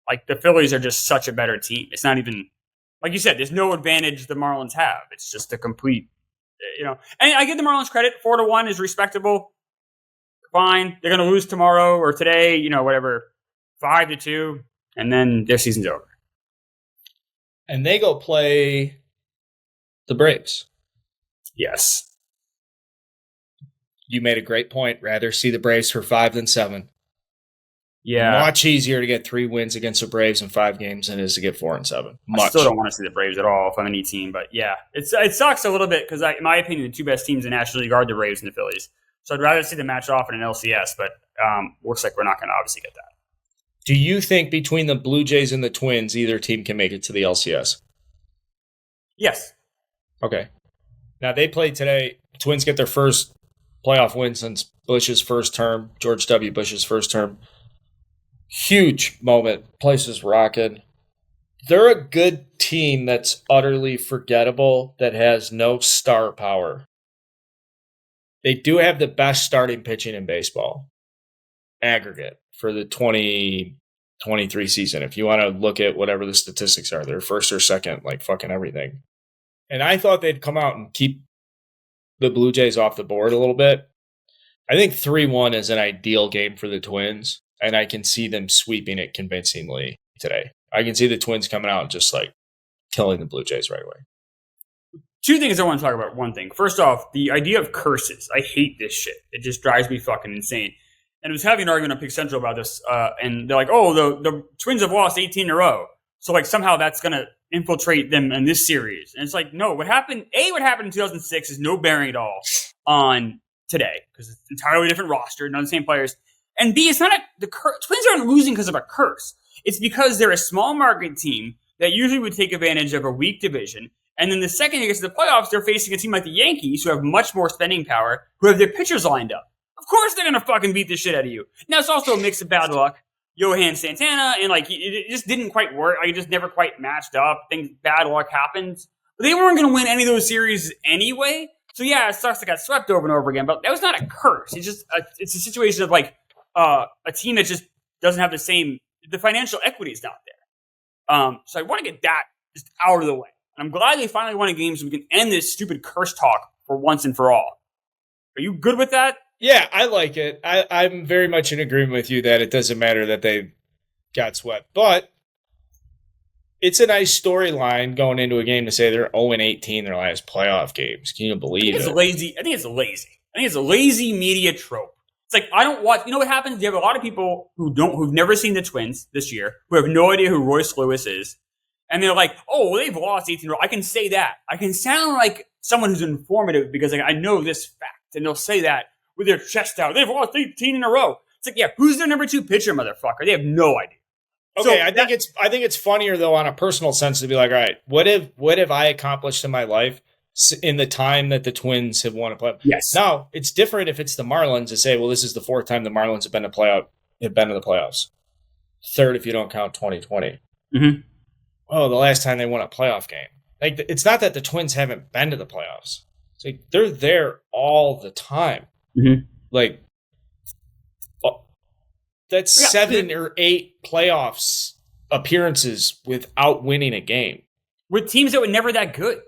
Like, the Phillies are just such a better team. It's not even, like you said, there's no advantage the Marlins have. It's just a complete, And I give the Marlins credit. 4-1 is respectable. Fine. They're going to lose tomorrow or today, whatever. 5-2, and then their season's over.
And they go play the Braves.
Yes.
You made a great point. Rather see the Braves for 5 than 7.
Yeah.
Much easier to get 3 wins against the Braves in 5 games than it is to get 4 and 7.
I still don't want to see the Braves at all if I'm any team, but yeah. It sucks a little bit because, in my opinion, the 2 best teams in the National League are the Braves and the Phillies. So I'd rather see them match off in an LCS, but looks like we're not going to obviously get that.
Do you think between the Blue Jays and the Twins, either team can make it to the LCS?
Yes.
Okay. Now, they played today. Twins get their first playoff win since Bush's first term, George W. Bush's first term. Huge moment. Place is rocking. They're a good team that's utterly forgettable, that has no star power. They do have the best starting pitching in baseball. Aggregate. For the 2023 season, if you want to look at whatever the statistics are, they're first or second, like fucking everything. And I thought they'd come out and keep the Blue Jays off the board a little bit. I think 3-1 is an ideal game for the Twins, and I can see them sweeping it convincingly today. I can see the Twins coming out and just like killing the Blue Jays right away.
2 things I want to talk about. One thing. First off, the idea of curses. I hate this shit. It just drives me fucking insane. And I was having an argument on Pick Central about this, and they're like, oh, the Twins have lost 18 in a row. So, like, somehow that's going to infiltrate them in this series. And it's like, no, what happened in 2006 is no bearing at all on today, because it's an entirely different roster, none of the same players. And B, it's not Twins aren't losing because of a curse. It's because they're a small market team that usually would take advantage of a weak division. And then the second they get to the playoffs, they're facing a team like the Yankees, who have much more spending power, who have their pitchers lined up. Of course they're going to fucking beat the shit out of you. Now, it's also a mix of bad luck. Johan Santana, and it just didn't quite work. It just never quite matched up. Bad luck happens. But they weren't going to win any of those series anyway. So, yeah, it sucks they got swept over and over again. But that was not a curse. It's just it's a situation of, a team that just doesn't have the financial equity is not there. So I want to get that just out of the way. And I'm glad they finally won a game so we can end this stupid curse talk for once and for all. Are you good with that?
Yeah, I like it. I'm very much in agreement with you that it doesn't matter that they got swept. But it's a nice storyline going into a game to say they're 0-18 their last playoff games. Can you believe it?
I think it's a lazy media trope. It's like, I don't watch. You know what happens? You have a lot of people who've never seen the Twins this year, who have no idea who Royce Lewis is. And they're like, oh, they've lost 18 in a row. I can say that. I can sound like someone who's informative because like, I know this fact, and they'll say that with their chest out. They've lost 18 in a row. It's like, yeah, who's their number 2 pitcher, motherfucker? They have no idea.
Okay, so I think it's funnier though on a personal sense to be like, all right, what have I accomplished in my life in the time that the Twins have won a playoff?
Yes.
Now it's different if it's the Marlins to say, well, this is the 4th time the Marlins have been to the playoffs. 3rd if you don't count 2020.
Mm-hmm.
Oh, the last time they won a playoff game. Like it's not that the Twins haven't been to the playoffs. It's like they're there all the time.
Mm-hmm.
Like. That's 7 or 8 playoffs appearances without winning a game.
With teams that were never that good.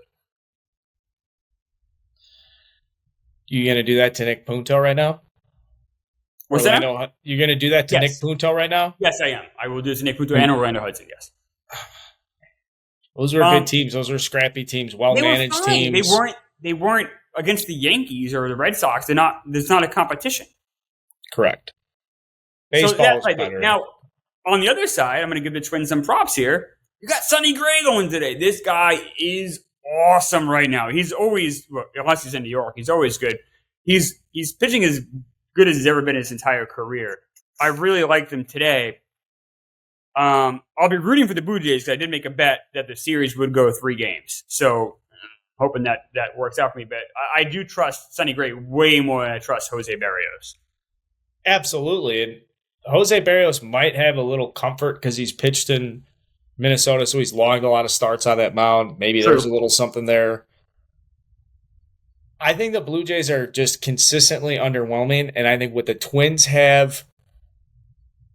You going to do that to Nick Punto right now?
What's that?
You're going to do that to Nick Punto right now?
Yes, I am. I will do it to Nick Punto and Orlando Hudson, yes.
Those were good teams. Those were scrappy teams, well-managed teams.
They weren't against the Yankees or the Red Sox. There's not a competition.
Correct.
Baseball is better. Now, on the other side, I'm going to give the Twins some props here. You got Sonny Gray going today. This guy is awesome right now. He's always, unless he's in New York, he's always good. He's pitching as good as he's ever been in his entire career. I really liked him today. I'll be rooting for the Blue Jays because I did make a bet that the series would go 3 games. So, hoping that works out for me. But I do trust Sonny Gray way more than I trust Jose Barrios.
Absolutely. And Jose Barrios might have a little comfort because he's pitched in Minnesota, so he's logged a lot of starts on that mound. Maybe there's a little something there. I think the Blue Jays are just consistently underwhelming, and I think what the Twins have,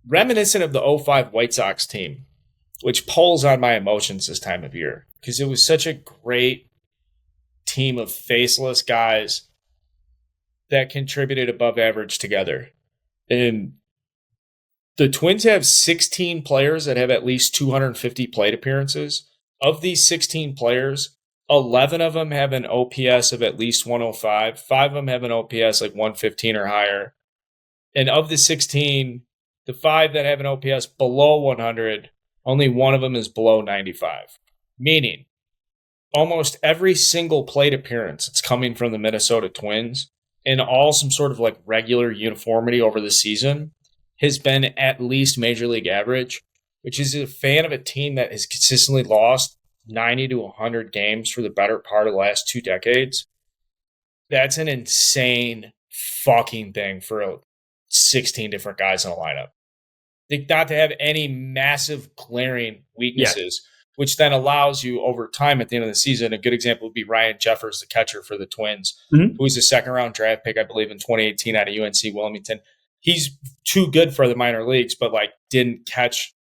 reminiscent of the 2005 White Sox team, which pulls on my emotions this time of year because it was such a great team of faceless guys that contributed above average together. And the Twins have 16 players that have at least 250 plate appearances. Of these 16 players, 11 of them have an OPS of at least 105. 5 of them have an OPS like 115 or higher. And of the 16, the 5 that have an OPS below 100, only 1 of them is below 95. Meaning, almost every single plate appearance that's coming from the Minnesota Twins, and all some sort of like regular uniformity over the season, has been at least major league average, which is a fan of a team that has consistently lost 90 to 100 games for the better part of the last 2 decades. That's an insane fucking thing for 16 different guys in a lineup. Not to have any massive glaring weaknesses, which then allows you over time at the end of the season. A good example would be Ryan Jeffers, the catcher for the Twins, who was a 2nd-round draft pick, I believe, in 2018 out of UNC Wilmington. He's too good for the minor leagues, but like didn't catch,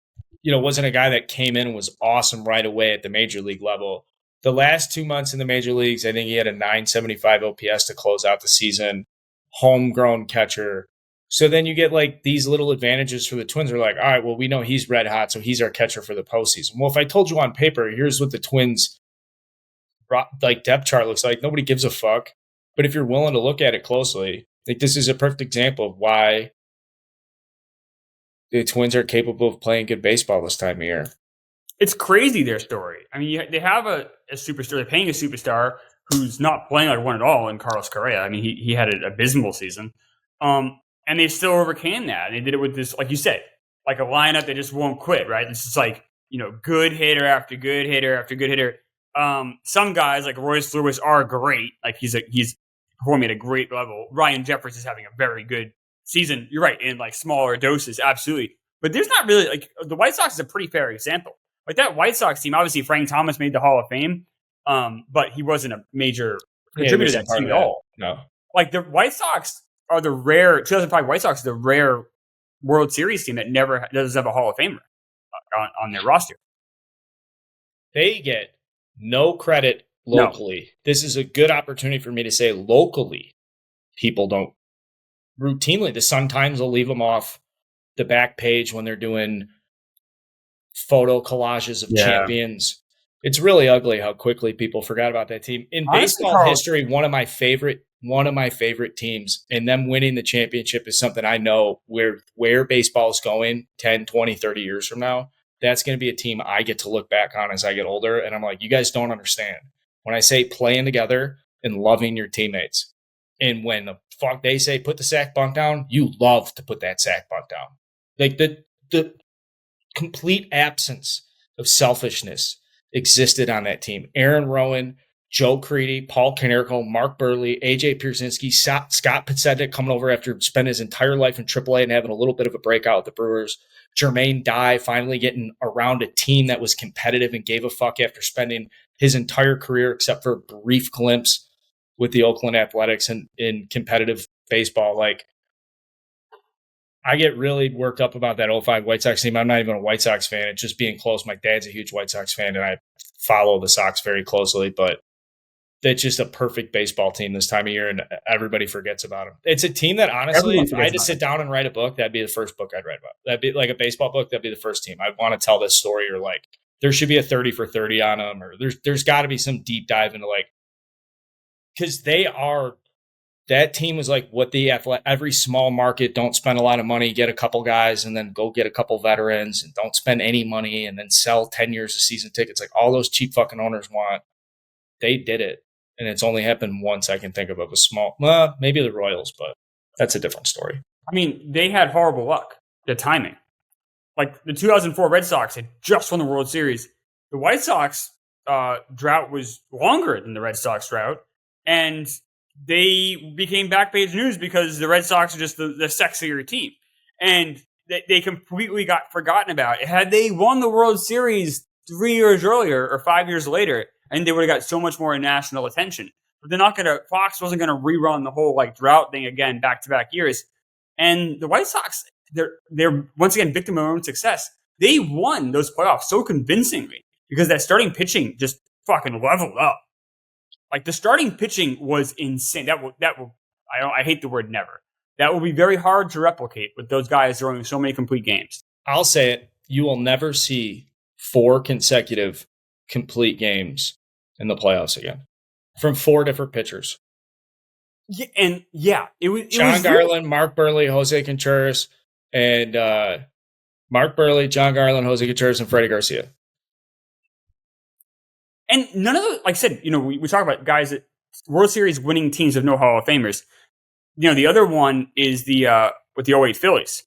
wasn't a guy that came in and was awesome right away at the major league level. The last 2 months in the major leagues, I think he had a 975 OPS to close out the season. Homegrown catcher. So then you get like these little advantages for the Twins. Are like, all right, well, we know he's red hot, so he's our catcher for the postseason. Well, if I told you on paper, here's what the Twins like depth chart looks like, nobody gives a fuck. But if you're willing to look at it closely, like this is a perfect example of why the Twins are capable of playing good baseball this time of year.
It's crazy, their story. I mean, they have a superstar. They're paying a superstar who's not playing like one at all in Carlos Correa. I mean, he had an abysmal season. And they still overcame that. And they did it with this, like you said, like a lineup that just won't quit, right? It's just like, good hitter after good hitter after good hitter. Some guys like Royce Lewis are great. Like he's performing at a great level. Ryan Jeffers is having a very good season. You're right, in like smaller doses, absolutely. But there's not really like the White Sox is a pretty fair example. Like that White Sox team, obviously Frank Thomas made the Hall of Fame, but he wasn't a major contributor to that team at all.
No,
like the White Sox are the rare 2005 White Sox, the rare World Series team that never doesn't have a Hall of Famer on their roster.
They get no credit locally. No. This is a good opportunity for me to say locally, people don't routinely. The Sun-Times will leave them off the back page when they're doing photo collages of champions. It's really ugly how quickly people forgot about that team. In baseball history, one of my favorite teams, and them winning the championship is something I know where baseball is going 10, 20, 30 years from now. That's going to be a team I get to look back on as I get older. And I'm like, you guys don't understand. When I say playing together, and loving your teammates. And when the fuck they say put the sack bunt down, you love to put that sack bunt down. Like the complete absence of selfishness existed on that team. Aaron Rowan, Joe Creedy, Paul Konerko, Mark Burley, AJ Pierzynski, Scott Podsednik coming over after spending his entire life in AAA and having a little bit of a breakout with the Brewers. Jermaine Dye finally getting around a team that was competitive and gave a fuck after spending his entire career, except for a brief glimpse with the Oakland Athletics and in competitive baseball. Like, I get really worked up about that 05 White Sox team. I'm not even a White Sox fan. It's just being close. My dad's a huge White Sox fan, and I follow the Sox very closely. But it's just a perfect baseball team this time of year, and everybody forgets about them. It's a team that, honestly, if I had to sit down and write a book, that'd be the first book I'd write about. That'd be like a baseball book. That'd be the first team. I want to tell this story, or like there should be a 30 for 30 on them, or there's got to be some deep dive into like, because that team was like what every small market, don't spend a lot of money, get a couple guys, and then go get a couple veterans, and don't spend any money, and then sell 10 years of season tickets. Like all those cheap fucking owners want. They did it. And it's only happened once I can think of a small, maybe the Royals, but that's a different story.
I mean, they had horrible luck, the timing. Like the 2004 Red Sox had just won the World Series. The White Sox drought was longer than the Red Sox drought. And they became back page news because the Red Sox are just the sexier team. And they completely got forgotten about it. Had they won the World Series 3 years earlier or 5 years later, and they would have got so much more national attention. But they're not going to, Fox wasn't going to rerun the whole like drought thing again, back-to-back years. And the White Sox, they're once again victim of their own success. They won those playoffs so convincingly because that starting pitching just fucking leveled up. Like the starting pitching was insane. I hate the word never. That will be very hard to replicate with those guys throwing so many complete games.
I'll say it. You will never see 4 consecutive complete games in the playoffs again from 4 different pitchers.
Yeah, it was
John Garland, Mark Burley, Jose Contreras, and Mark Burley, John Garland, Jose Contreras, and Freddie Garcia.
And none of those, like I said, we talk about guys that World Series winning teams have no Hall of Famers. The other one is with the 08 Phillies.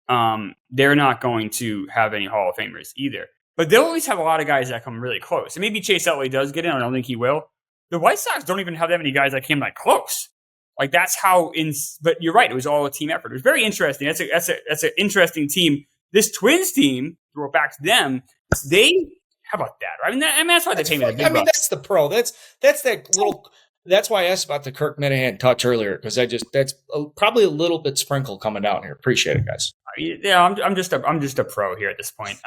They're not going to have any Hall of Famers either. But they'll always have a lot of guys that come really close. And maybe Chase Utley does get in. I don't think he will. The White Sox don't even have that many guys that came that close. Like that's how. But you're right. It was all a team effort. It was very interesting. That's an interesting team. This Twins team, throw it back to them. How about that? I mean, that's why they pay me the big bucks.
That's the pro. That's that little. That's why I asked about the Kirk Minahan touch earlier because that's probably a little bit sprinkle coming down here. Appreciate it, guys.
Yeah, I'm just a pro here at this point.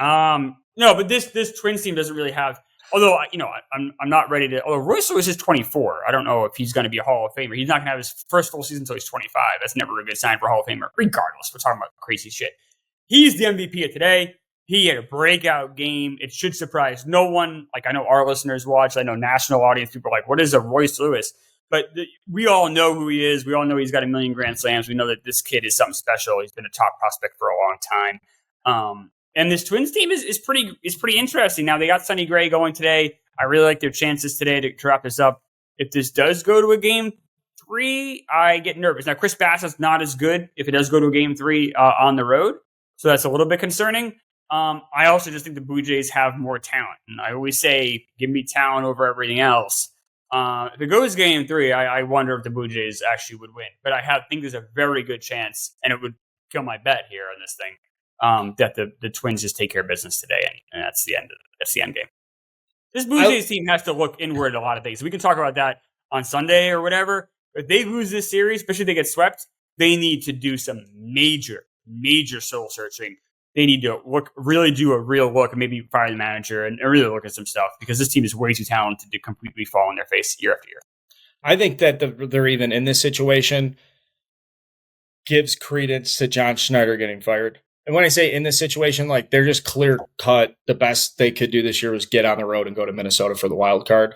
No, but this Twins team doesn't really have. Although I'm not ready to. Although Royce Lewis is 24, I don't know if he's going to be a Hall of Famer. He's not going to have his first full season until he's 25. That's never a good sign for a Hall of Famer. Regardless, we're talking about crazy shit. He's the MVP of today. He had a breakout game. It should surprise no one. Like I know our listeners watch. I know national audience people are like, what is a Royce Lewis? But we all know who he is. We all know he's got 1 million grand slams. We know that this kid is something special. He's been a top prospect for a long time. And this Twins team is pretty interesting. Now they got Sonny Gray going today. I really like their chances today to wrap this up. If this does go to a game 3, I get nervous. Now Chris Bassett's not as good if it does go to a game 3 on the road. So that's a little bit concerning. I also just think the Blue Jays have more talent. And I always say, give me talent over everything else. If it goes game 3, I wonder if the Blue Jays actually would win. But I think there's a very good chance, and it would kill my bet here on this thing, that the Twins just take care of business today, and that's the end game. This Blue Jays team has to look inward at a lot of things. We can talk about that on Sunday or whatever. If they lose this series, especially if they get swept, they need to do some major soul searching. They need to really do a real look and maybe fire the manager and really look at some stuff because this team is way too talented to completely fall on their face year after year.
I think that they're even in this situation gives credence to John Schneider getting fired. And when I say in this situation, like they're just clear cut. The best they could do this year was get on the road and go to Minnesota for the wild card.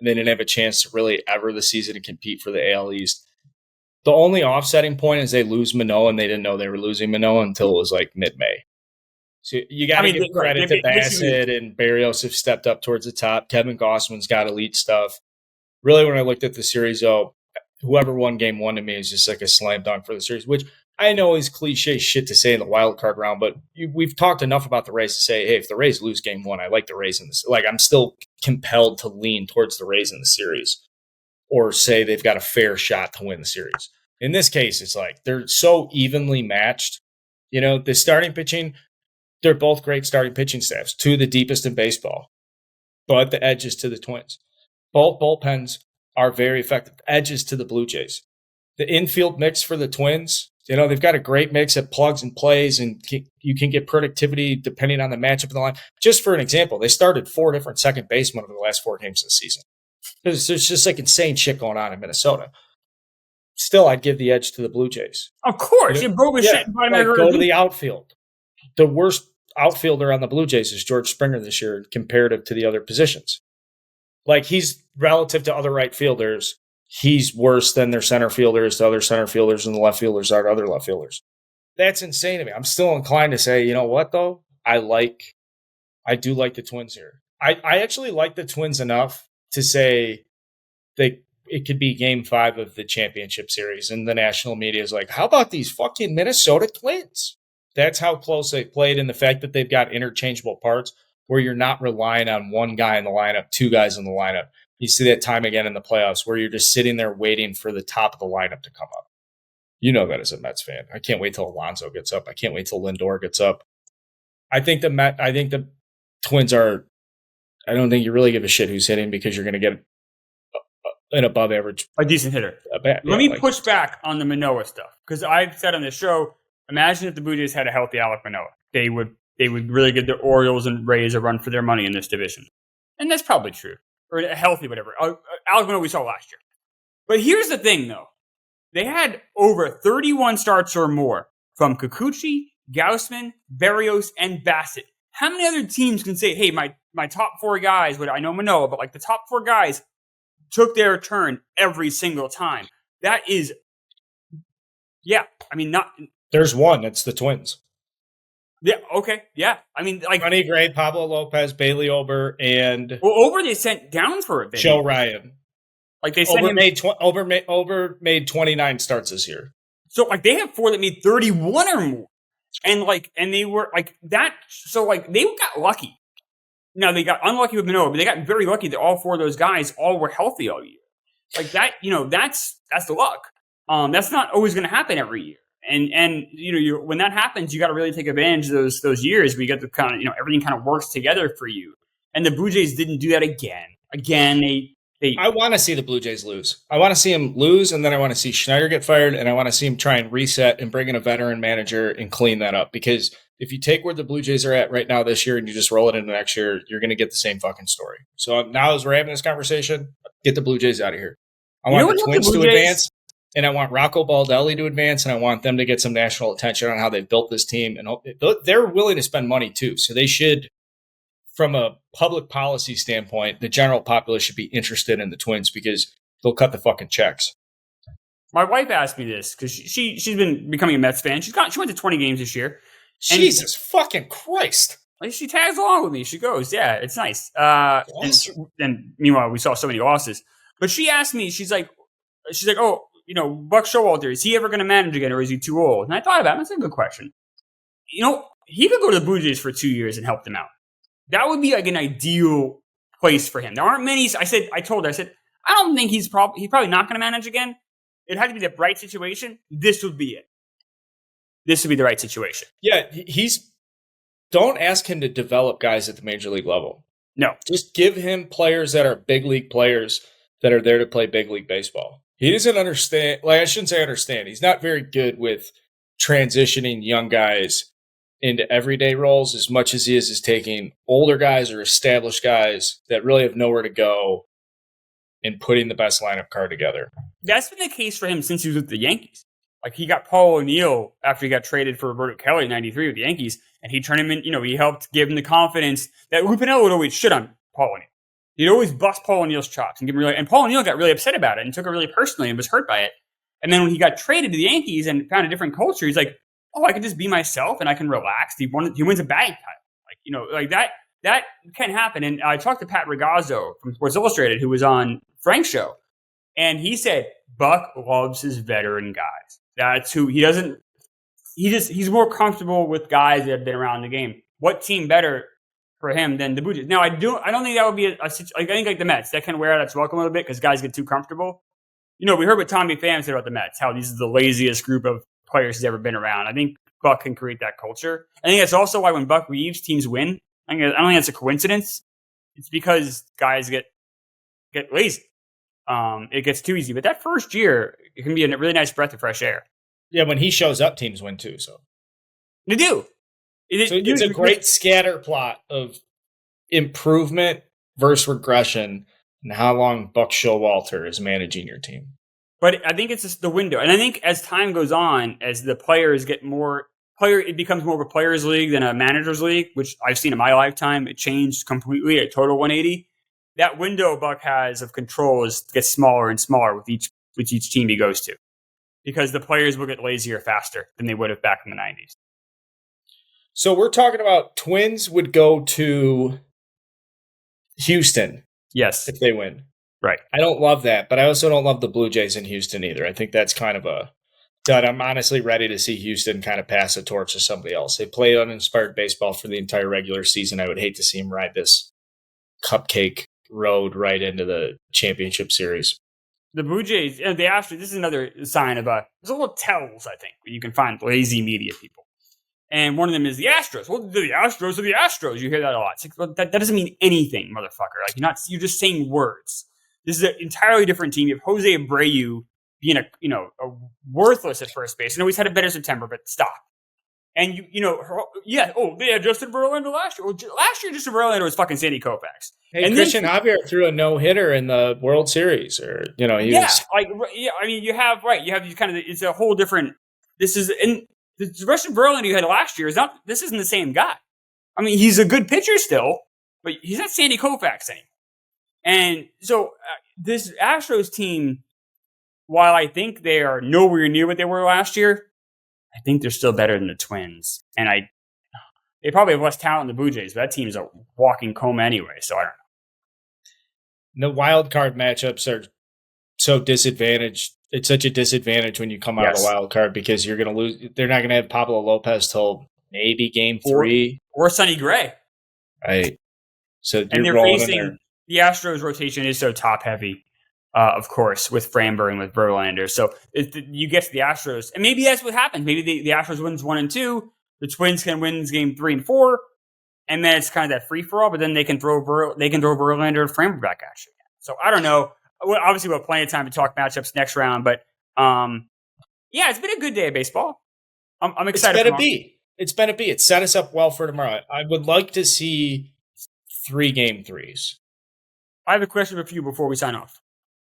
And they didn't have a chance to really ever the season to compete for the AL East. The only offsetting point is they lose Manoah, and they didn't know they were losing Manoah until it was like mid-May. So you got to give credit to Bassett and Barrios have stepped up towards the top. Kevin Gossman's got elite stuff. really, when I looked at the series, though, whoever won game one to me is just like a slam dunk for the series, which I know is cliche shit to say in the wild card round, but we've talked enough about the Rays to say, hey, if the Rays lose game one, I like the Rays in this. Like, I'm still compelled to lean towards the Rays in the series or say they've got a fair shot to win the series. In this case, it's like they're so evenly matched. The starting pitching, they're both great starting pitching staffs, two of the deepest in baseball, but the edges to the Twins. Both bullpens are very effective. Edges to the Blue Jays. The infield mix for the Twins, they've got a great mix that plugs and plays, and you can get productivity depending on the matchup of the line. Just for an example, they started 4 different second basemen over the last 4 games of the season. There's just like insane shit going on in Minnesota. Still, I'd give the edge to the Blue Jays.
Of course. Shit go
to the outfield. The worst outfielder on the Blue Jays is George Springer this year comparative to the other positions. Like, he's relative to other right fielders, he's worse than their center fielders to other center fielders, and the left fielders are to other left fielders. That's insane to me. I'm still inclined to say, you know what, though? I do like the Twins here. I actually like the Twins enough to say it could be game 5 of the championship series, and the national media is like, how about these fucking Minnesota Twins? That's how close they played, and the fact that they've got interchangeable parts where you're not relying on one guy in the lineup, 2 guys in the lineup. You see that time again in the playoffs where you're just sitting there waiting for the top of the lineup to come up. You know that as a Mets fan. I can't wait till Alonso gets up. I can't wait till Lindor gets up. I think the Twins are – I don't think you really give a shit who's hitting because you're going to get an above average –
a decent hitter. Let me push back on the Manoah stuff, because I've said on this show, imagine if the Blue Jays had a healthy Alek Manoah. They would really give the Orioles and Rays a run for their money in this division. And that's probably true. Or healthy, whatever. Alek Manoah we saw last year. But here's the thing, though. They had over 31 starts or more from Kikuchi, Gausman, Berrios, and Bassett. How many other teams can say, hey, my top 4 guys, I know Manoah, but like the top 4 guys took their turn every single time? That is,
There's one. It's the Twins.
Yeah, okay, yeah. I mean, like...
Sonny Gray, Pablo Lopez, Bailey Ober, and...
Well, Ober they sent down for a bit.
Joe Ryan.
Like, they sent
Ober made 29 starts this year.
So, like, they have 4 that made 31 or more. And they were, like, that... So, like, they got lucky. Now, they got unlucky with Manoah, but they got very lucky that all 4 of those guys all were healthy all year. Like, that, that's the luck. That's not always going to happen every year. And when that happens, you got to really take advantage of those years where you get the kind of, everything kind of works together for you. And the Blue Jays didn't do that again. I
want to see the Blue Jays lose. I want to see them lose, and then I want to see Schneider get fired, and I want to see him try and reset and bring in a veteran manager and clean that up. Because if you take where the Blue Jays are at right now this year and you just roll it into next year, you're going to get the same fucking story. So now as we're having this conversation, get the Blue Jays out of here. I want the Twins to advance. And I want Rocco Baldelli to advance, and I want them to get some national attention on how they've built this team. And they're willing to spend money, too. So they should, from a public policy standpoint, the general populace should be interested in the Twins because they'll cut the fucking checks.
My wife asked me this because she's been becoming a Mets fan. She went to 20 games this year.
Jesus fucking Christ.
Like, she tags along with me. She goes, yeah, it's nice. Awesome. And meanwhile, we saw so many losses. But she asked me, she's like, oh, Buck Showalter, is he ever going to manage again, or is he too old? And I thought about it. That's a good question. He could go to the Blue Jays for 2 years and help them out. That would be like an ideal place for him. There aren't many. I told her, I don't think he's probably not going to manage again. It had to be the right situation. This would be it. This would be the right situation.
Yeah, don't ask him to develop guys at the major league level.
No.
Just give him players that are big league players that are there to play big league baseball. He doesn't understand, I shouldn't say understand. He's not very good with transitioning young guys into everyday roles as much as he is taking older guys or established guys that really have nowhere to go and putting the best lineup card together.
That's been the case for him since he was with the Yankees. Like, he got Paul O'Neill after he got traded for Roberto Kelly in 93 with the Yankees, and he turned him in, he helped give him the confidence that Lupinello would always shit on Paul O'Neill. He'd always bust Paul O'Neill's chops and give him and Paul O'Neill got really upset about it and took it really personally and was hurt by it. And then when he got traded to the Yankees and found a different culture, he's like, oh, I can just be myself and I can relax. He wins a batting title. Like that can happen. And I talked to Pat Ragazzo from Sports Illustrated, who was on Frank show, and he said Buck loves his veteran guys. That's who he doesn't. He's more comfortable with guys that have been around the game. What team better for him than the Blue Jays? Now, I don't think that would be I think like the Mets, that can wear out its welcome a little bit because guys get too comfortable. We heard what Tommy Pham said about the Mets, how these are the laziest group of players he's ever been around. I think Buck can create that culture. I think that's also why when Buck leaves, teams win. I don't think that's a coincidence. It's because guys get lazy. It gets too easy. But that first year, it can be a really nice breath of fresh air.
Yeah, when he shows up, teams win too. So
they do.
It's a great scatter plot of improvement versus regression and how long Buck Showalter is managing your team.
But I think it's just the window. And I think as time goes on, as the players get more it becomes more of a players' league than a manager's league, which I've seen in my lifetime. It changed completely, a total 180. That window Buck has of control gets smaller and smaller with each team he goes to, because the players will get lazier faster than they would have back in the 90s.
So we're talking about Twins would go to Houston.
Yes.
If they win.
Right.
I don't love that, but I also don't love the Blue Jays in Houston either. I think that's kind of a dud. I'm honestly ready to see Houston kind of pass the torch to somebody else. They played uninspired baseball for the entire regular season. I would hate to see them ride this cupcake road right into the championship series.
The Blue Jays, and the Astros, this is another sign of there's a little tells, I think, where you can find lazy media people. And one of them is the Astros. Well, the Astros are the Astros. You hear that a lot. It's like, well, that doesn't mean anything, motherfucker. Like you're just saying words. This is an entirely different team. You have Jose Abreu being a worthless at first base. I know he's had a better September, but stop. And they had Justin Verlander last year. Well, last year Justin Verlander was fucking Sandy Koufax.
Hey, and Christian Javier threw a no-hitter in the World Series, or you have these kind of, it's a whole different. This is in the Justin Verlander you had last year this isn't the same guy. I mean, he's a good pitcher still, but he's not Sandy Koufax anymore. And so this Astros team, while I think they are nowhere near what they were last year, I think they're still better than the Twins. And they probably have less talent than the Blue Jays, but that team is a walking coma anyway, so I don't know. The wild card matchups are so disadvantaged. It's such a disadvantage when you come out of the wild card because you're going to lose. They're not going to have Pablo Lopez till maybe game 3.
Or Sonny Gray.
Right. So
and they're facing the Astros rotation is so top heavy, of course, with Framber and with Verlander. So you get to the Astros, and maybe that's what happened. Maybe the Astros wins 1 and 2. The Twins can win game 3 and 4, and then it's kind of that free for all. But then they can throw Verlander and Framber back at you. So I don't know. Obviously, we'll have plenty of time to talk matchups next round. But it's been a good day of baseball. I'm excited.
It's been a B. It set us up well for tomorrow. I would like to see 3 game 3s.
I have a question for you before we sign off.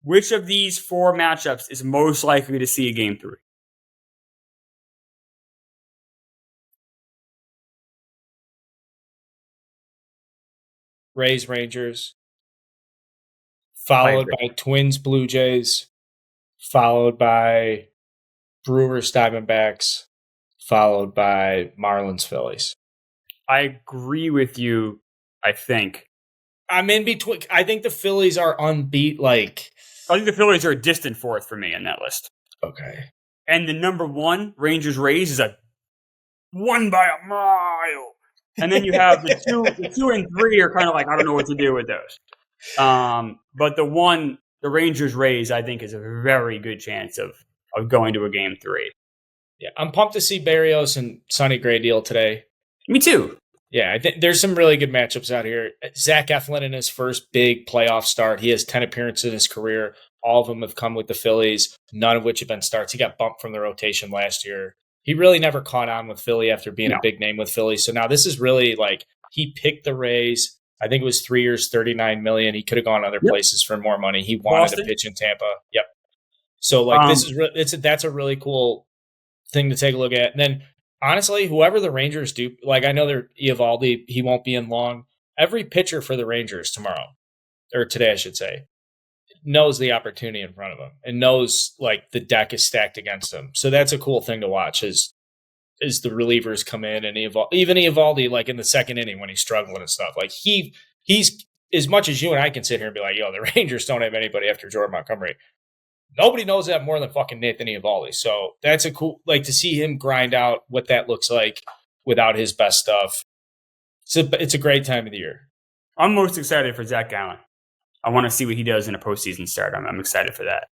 Which of these 4 matchups is most likely to see a game 3?
Rays, Rangers, followed by Twins, Blue Jays, followed by Brewers, Diamondbacks, followed by Marlins, Phillies.
I agree with you, I think.
I'm in between. I think the Phillies are unbeat. I
think the Phillies are a distant 4th for me in that list.
Okay.
And the number 1, Rangers-Rays, is a 1 by a mile. And then you have the 2 and 3 are kind of like, I don't know what to do with those. But the Rangers-Rays, I think, is a very good chance of going to a game 3.
Yeah, I'm pumped to see Berrios and Sonny Gray deal today.
Me too.
Yeah, I think there's some really good matchups out here. Zach Eflin in his first big playoff start. He has 10 appearances in his career. All of them have come with the Phillies, none of which have been starts. He got bumped from the rotation last year. He really never caught on with Philly after being a big name with Philly. So now this is really he picked the Rays. I think it was 3 years, $39 million. He could have gone other places for more money. He wanted to pitch in Tampa. Yep. So that's a really cool thing to take a look at. And then honestly, whoever the Rangers do, I know they're Eovaldi, he won't be in long. Every pitcher for the Rangers tomorrow, or today I should say, knows the opportunity in front of him and knows the deck is stacked against him. So that's a cool thing to watch as the relievers come in and even Eovaldi in the second inning when he's struggling and stuff. He's as much as you and I can sit here and be like, yo, the Rangers don't have anybody after Jordan Montgomery. Nobody knows that more than fucking Nathan Eovaldi. So that's a cool, like, to see him grind out what that looks like without his best stuff. It's a great time of the year.
I'm most excited for Zach Gallen. I want to see what he does in a postseason start. I'm excited for that.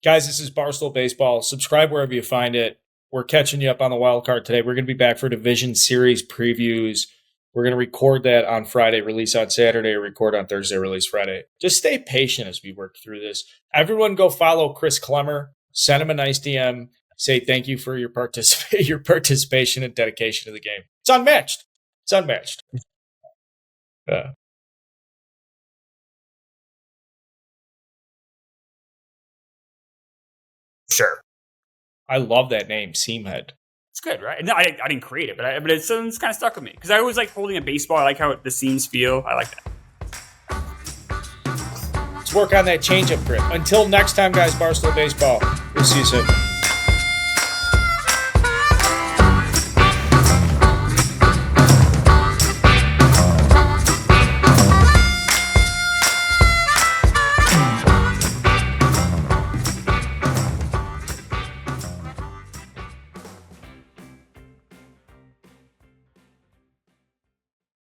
Guys, this is Barstool Baseball. Subscribe wherever you find it. We're catching you up on the wild card today. We're going to be back for Division Series previews. We're going to record that on Friday, release on Saturday, record on Thursday, release Friday. Just stay patient as we work through this. Everyone go follow Chris Klemmer. Send him a nice DM. Say thank you for your participation and dedication to the game. It's unmatched. It's unmatched.
Sure.
I love that name, Seamhead.
It's good, right? No, I didn't create it, but it's kind of stuck with me because I always like holding a baseball. I like how the seams feel. I like that.
Let's work on that changeup grip. Until next time, guys, Barstool Baseball. We'll see you soon.